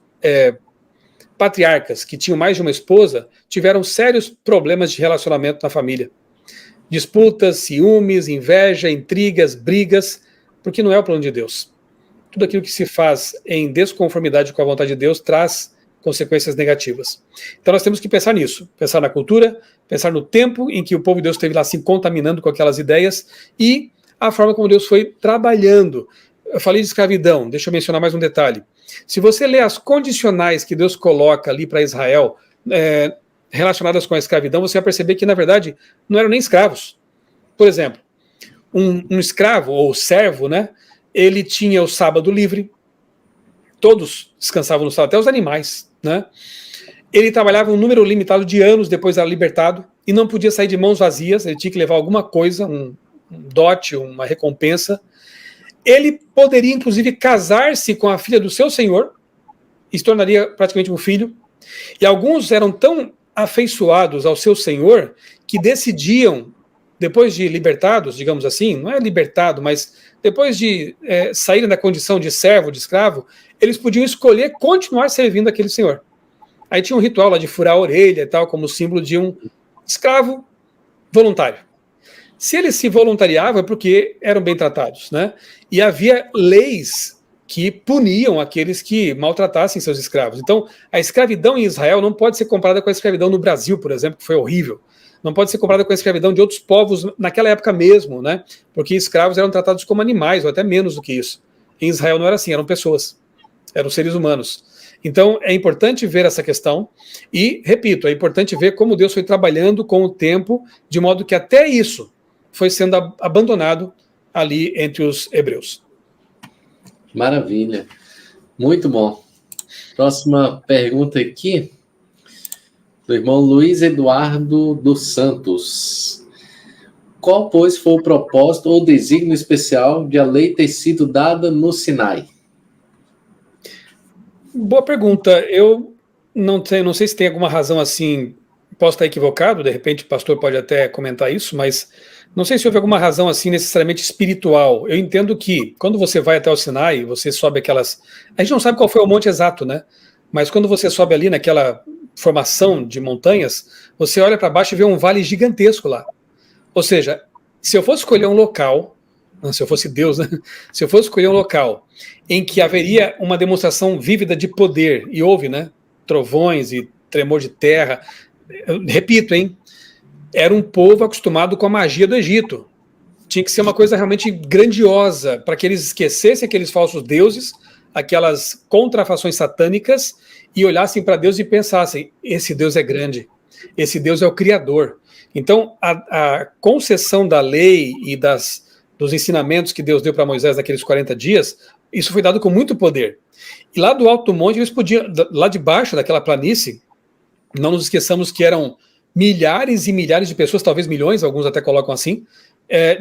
Speaker 3: patriarcas que tinham mais de uma esposa, tiveram sérios problemas de relacionamento na família. Disputas, ciúmes, inveja, intrigas, brigas, porque não é o plano de Deus. Tudo aquilo que se faz em desconformidade com a vontade de Deus traz consequências negativas. Então nós temos que pensar nisso, pensar na cultura, pensar no tempo em que o povo de Deus esteve lá se contaminando com aquelas ideias e a forma como Deus foi trabalhando. Eu falei de escravidão, deixa eu mencionar mais um detalhe. Se você ler as condicionais que Deus coloca ali para Israel, relacionadas com a escravidão, você vai perceber que, na verdade, não eram nem escravos. Por exemplo, um escravo ou servo, né, ele tinha o sábado livre, todos descansavam no sábado, até os animais, né? Ele trabalhava um número limitado de anos depois era libertado e não podia sair de mãos vazias, ele tinha que levar alguma coisa, um dote, uma recompensa. Ele poderia, inclusive, casar-se com a filha do seu senhor e se tornaria praticamente um filho. E alguns eram tão afeiçoados ao seu senhor que decidiam, depois de libertados, digamos assim, não é libertado, mas depois de saírem da condição de servo, de escravo, eles podiam escolher continuar servindo aquele senhor. Aí tinha um ritual lá de furar a orelha e tal, como símbolo de um escravo voluntário. Se eles se voluntariavam é porque eram bem tratados, né? E havia leis que puniam aqueles que maltratassem seus escravos. Então, a escravidão em Israel não pode ser comparada com a escravidão no Brasil, por exemplo, que foi horrível. Não pode ser comparada com a escravidão de outros povos naquela época mesmo, né? Porque escravos eram tratados como animais, ou até menos do que isso. Em Israel não era assim, eram pessoas, eram seres humanos. Então, é importante ver essa questão e, repito, é importante ver como Deus foi trabalhando com o tempo, de modo que até isso foi sendo abandonado ali entre os hebreus.
Speaker 2: Maravilha. Muito bom. Próxima pergunta aqui, do irmão Luiz Eduardo dos Santos. Qual, pois, foi o propósito ou desígnio especial de a lei ter sido dada no Sinai?
Speaker 3: Boa pergunta. Eu não sei se tem alguma razão assim, posso estar equivocado, de repente o pastor pode até comentar isso, mas não sei se houve alguma razão assim necessariamente espiritual. Eu entendo que quando você vai até o Sinai, você sobe aquelas... A gente não sabe qual foi o monte exato, né? Mas quando você sobe ali naquela formação de montanhas, você olha para baixo e vê um vale gigantesco lá. Ou seja, se eu fosse escolher um local, se eu fosse Deus, né? Se eu fosse escolher um local em que haveria uma demonstração vívida de poder, e houve, né? Trovões e tremor de terra. Eu repito, hein? Era um povo acostumado com a magia do Egito. Tinha que ser uma coisa realmente grandiosa, para que eles esquecessem aqueles falsos deuses, aquelas contrafações satânicas, e olhassem para Deus e pensassem, esse Deus é grande, esse Deus é o Criador. Então, a concessão da lei e dos ensinamentos que Deus deu para Moisés naqueles 40 dias, isso foi dado com muito poder. E lá do alto do monte, eles podiam, lá de baixo daquela planície, não nos esqueçamos que eram milhares e milhares de pessoas, talvez milhões, alguns até colocam assim,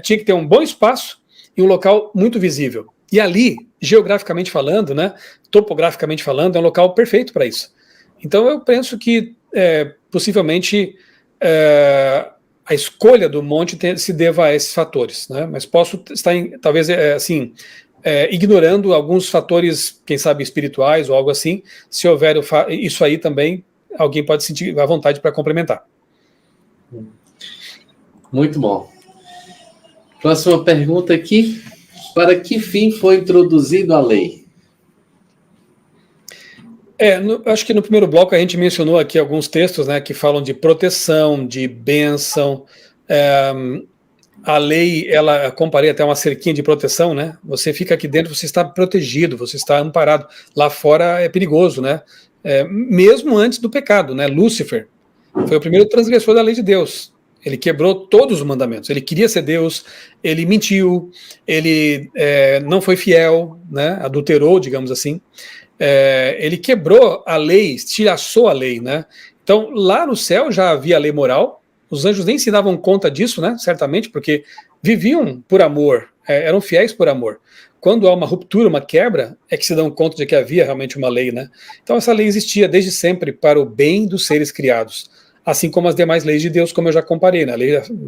Speaker 3: tinha que ter um bom espaço e um local muito visível. E ali, geograficamente falando, né, topograficamente falando, é um local perfeito para isso. Então eu penso que possivelmente a escolha do monte se deva a esses fatores, né? Mas posso estar talvez assim ignorando alguns fatores, quem sabe, espirituais ou algo assim. Se houver isso aí também, alguém pode sentir à vontade para complementar.
Speaker 2: Muito bom. Próxima pergunta aqui. Para que fim foi introduzido a lei?
Speaker 3: Acho que no primeiro bloco a gente mencionou aqui alguns textos, né, que falam de proteção, de bênção. A lei, ela comparei até uma cerquinha de proteção, né? Você fica aqui dentro, você está protegido, você está amparado. Lá fora é perigoso, né? Mesmo antes do pecado, né? Lúcifer foi o primeiro transgressor da lei de Deus. Ele quebrou todos os mandamentos. Ele queria ser Deus, ele mentiu, ele não foi fiel, né? Adulterou, digamos assim. Ele quebrou a lei, estilhaçou a lei, né? Então, lá no céu já havia a lei moral. Os anjos nem se davam conta disso, né? Certamente, porque viviam por amor, eram fiéis por amor. Quando há uma ruptura, uma quebra, é que se dão conta de que havia realmente uma lei, né? Então essa lei existia desde sempre para o bem dos seres criados, assim como as demais leis de Deus, como eu já comparei, né?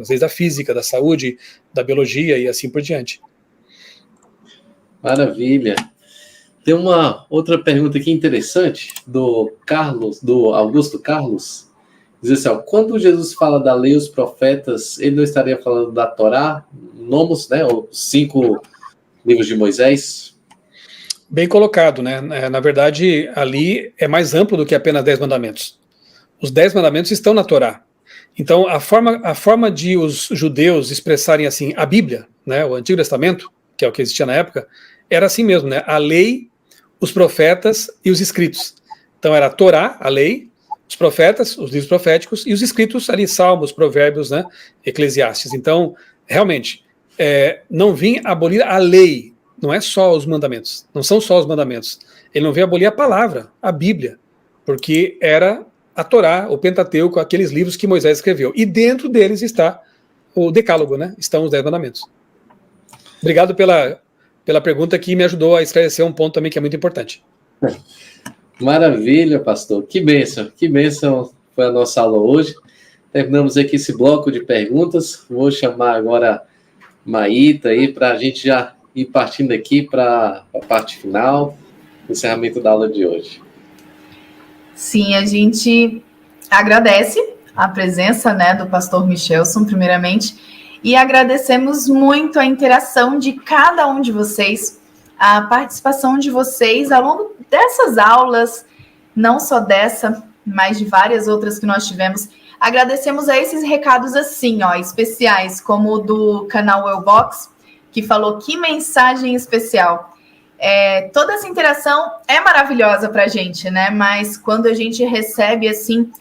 Speaker 3: As leis da física, da saúde, da biologia e assim por diante.
Speaker 2: Maravilha. Tem uma outra pergunta aqui interessante do Augusto Carlos. Diz assim, quando Jesus fala da lei e os profetas, ele não estaria falando da Torá, Nomos, né, os 5 livros de Moisés?
Speaker 3: Bem colocado, né? Na verdade, ali é mais amplo do que apenas 10 mandamentos. Os 10 mandamentos estão na Torá. Então, a forma de os judeus expressarem assim a Bíblia, né, o Antigo Testamento, que é o que existia na época, era assim mesmo, né? A lei, os profetas e os escritos. Então, era a Torá, a lei, os profetas, os livros proféticos, e os escritos ali, Salmos, Provérbios, né, Eclesiastes. Então, realmente, não vinha abolir a lei, não é só os mandamentos, não são só os mandamentos. Ele não veio abolir a palavra, a Bíblia, porque era a Torá, o Pentateuco, aqueles livros que Moisés escreveu. E dentro deles está o Decálogo, né? Estão os 10 mandamentos. Obrigado pela pergunta que me ajudou a esclarecer um ponto também que é muito importante.
Speaker 2: Maravilha, pastor. Que bênção foi a nossa aula hoje. Terminamos aqui esse bloco de perguntas. Vou chamar agora a Maíta aí para a gente já ir partindo aqui para a parte final, encerramento da aula de hoje.
Speaker 1: Sim, a gente agradece a presença, né, do pastor Michelson, primeiramente, e agradecemos muito a interação de cada um de vocês, a participação de vocês ao longo dessas aulas, não só dessa, mas de várias outras que nós tivemos. Agradecemos a esses recados assim, especiais, como o do canal Wellbox, que falou que mensagem especial. Toda essa interação é maravilhosa para a gente, né? Mas quando a gente recebe, assim,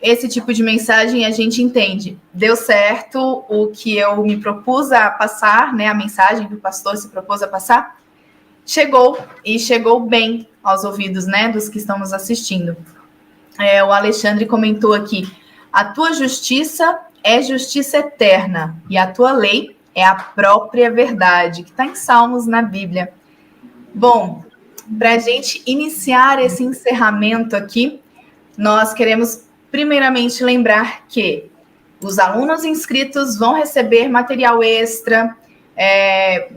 Speaker 1: esse tipo de mensagem, a gente entende. Deu certo o que eu me propus a passar, né? A mensagem que o pastor se propôs a passar, chegou bem aos ouvidos, né, dos que estão nos assistindo. O Alexandre comentou aqui, a tua justiça é justiça eterna e a tua lei é a própria verdade, que está em Salmos na Bíblia. Bom, para a gente iniciar esse encerramento aqui, nós queremos primeiramente lembrar que os alunos inscritos vão receber material extra,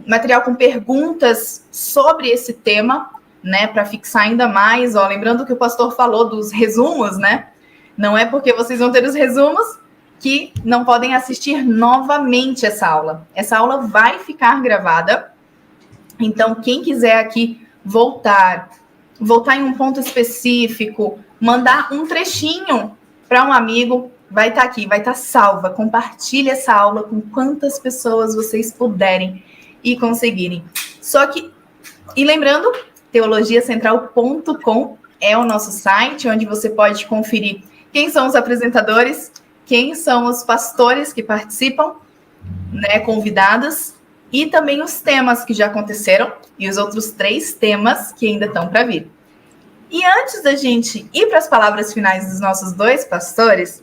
Speaker 1: material com perguntas sobre esse tema, né, para fixar ainda mais. Lembrando que o pastor falou dos resumos, né? Não é porque vocês vão ter os resumos que não podem assistir novamente essa aula. Essa aula vai ficar gravada. Então, quem quiser aqui voltar em um ponto específico, mandar um trechinho para um amigo, vai estar aqui, vai estar salva. Compartilhe essa aula com quantas pessoas vocês puderem e conseguirem. E lembrando, teologiacentral.com é o nosso site, onde você pode conferir quem são os apresentadores, quem são os pastores que participam, né, convidados, e também os temas que já aconteceram e os outros 3 temas que ainda estão para vir. E antes da gente ir para as palavras finais dos nossos 2 pastores,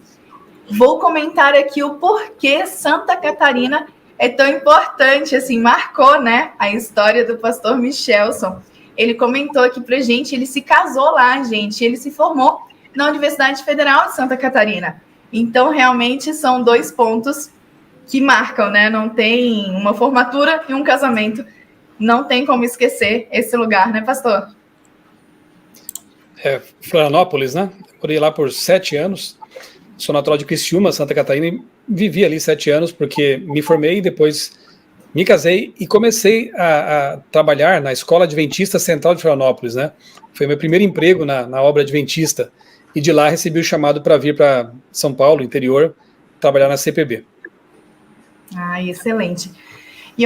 Speaker 1: vou comentar aqui o porquê Santa Catarina é tão importante, assim, marcou, né, a história do pastor Michelson. Ele comentou aqui pra gente, ele se casou lá, gente, ele se formou na Universidade Federal de Santa Catarina. Então, realmente, são 2 pontos que marcam, né? Não tem uma formatura e um casamento, não tem como esquecer esse lugar, né, pastor?
Speaker 3: Florianópolis, né? Morei lá por 7 anos. Sou natural de Criciúma, Santa Catarina, e vivi ali 7 anos, porque me formei, depois me casei e comecei a trabalhar na Escola Adventista Central de Florianópolis, né? Foi meu primeiro emprego na obra adventista, e de lá recebi o chamado para vir para São Paulo, interior, trabalhar na CPB.
Speaker 1: Excelente. E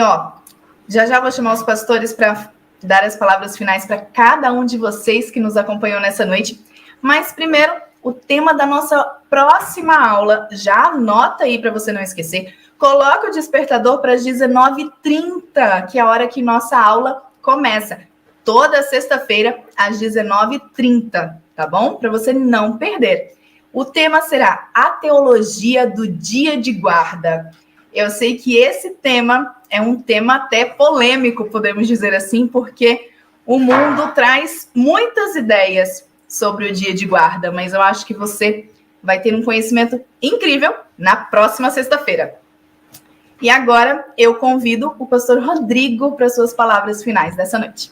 Speaker 1: já vou chamar os pastores para dar as palavras finais para cada um de vocês que nos acompanham nessa noite. Mas primeiro, o tema da nossa próxima aula, já anota aí para você não esquecer. Coloca o despertador para as 19h30, que é a hora que nossa aula começa. Toda sexta-feira, às 19h30, tá bom? Para você não perder. O tema será a teologia do dia de guarda. Eu sei que esse tema é um tema até polêmico, podemos dizer assim, porque o mundo traz muitas ideias sobre o dia de guarda, mas eu acho que você vai ter um conhecimento incrível na próxima sexta-feira. E agora eu convido o pastor Rodrigo para suas palavras finais dessa noite.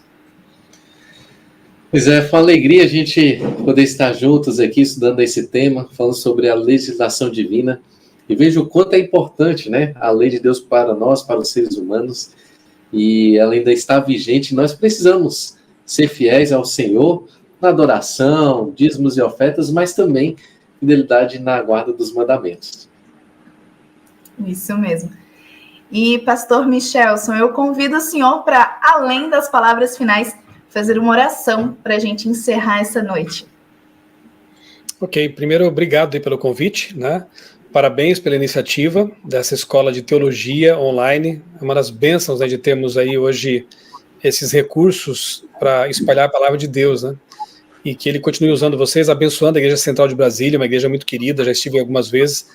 Speaker 2: Pois é, foi uma alegria a gente poder estar juntos aqui estudando esse tema, falando sobre a legislação divina. E veja o quanto é importante, né, a lei de Deus para nós, para os seres humanos, e ela ainda está vigente. Nós precisamos ser fiéis ao Senhor na adoração, dízimos e ofertas, mas também fidelidade na guarda dos mandamentos.
Speaker 1: Isso mesmo. E pastor Michelson, eu convido o senhor para, além das palavras finais, fazer uma oração para a gente encerrar essa noite.
Speaker 3: Ok, primeiro, obrigado aí pelo convite, né? Parabéns pela iniciativa dessa escola de teologia online. É uma das bênçãos, né, de termos aí hoje esses recursos para espalhar a palavra de Deus, né? E que ele continue usando vocês, abençoando a Igreja Central de Brasília, uma igreja muito querida, já estive algumas vezes,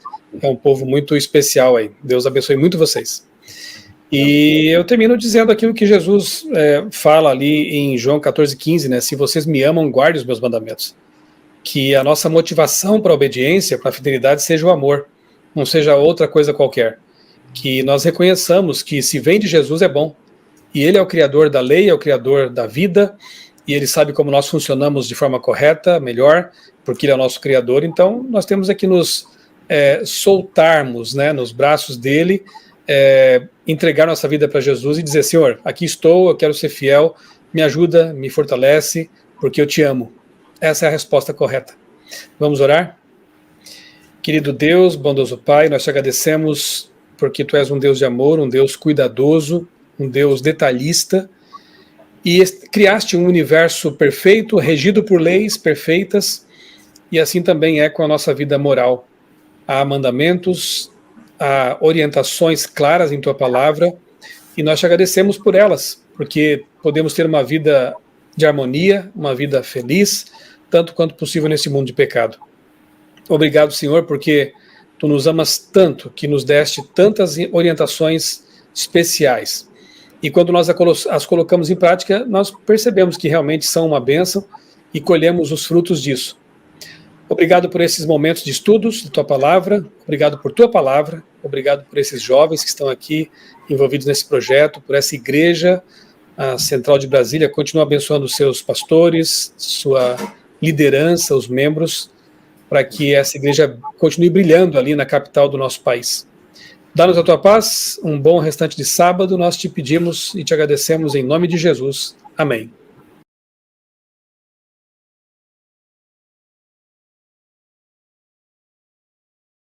Speaker 3: é um povo muito especial aí. Deus abençoe muito vocês. E eu termino dizendo aquilo que Jesus fala ali em João 14,15, né? Se vocês me amam, guardem os meus mandamentos. Que a nossa motivação para a obediência, para a fidelidade, seja o amor, não seja outra coisa qualquer. Que nós reconheçamos que se vem de Jesus é bom, e Ele é o Criador da lei, é o Criador da vida, e Ele sabe como nós funcionamos de forma correta, melhor, porque Ele é o nosso Criador. Então nós temos que nos soltarmos, né, nos braços dEle, entregar nossa vida para Jesus e dizer: Senhor, aqui estou, eu quero ser fiel, me ajuda, me fortalece, porque eu te amo. Essa é a resposta correta. Vamos orar? Querido Deus, bondoso Pai, nós te agradecemos porque Tu és um Deus de amor, um Deus cuidadoso, um Deus detalhista, e criaste um universo perfeito, regido por leis perfeitas, e assim também é com a nossa vida moral. Há mandamentos, há orientações claras em Tua palavra, e nós te agradecemos por elas, porque podemos ter uma vida de harmonia, uma vida feliz, tanto quanto possível nesse mundo de pecado. Obrigado, Senhor, porque Tu nos amas tanto, que nos deste tantas orientações especiais. E quando nós as colocamos em prática, nós percebemos que realmente são uma bênção e colhemos os frutos disso. Obrigado por esses momentos de estudos de Tua palavra, obrigado por Tua palavra, obrigado por esses jovens que estão aqui envolvidos nesse projeto, por essa igreja, a Central de Brasília. Continua abençoando os seus pastores, sua liderança, os membros, para que essa igreja continue brilhando ali na capital do nosso país. Dá-nos a Tua paz, um bom restante de sábado, nós te pedimos e te agradecemos em nome de Jesus. Amém.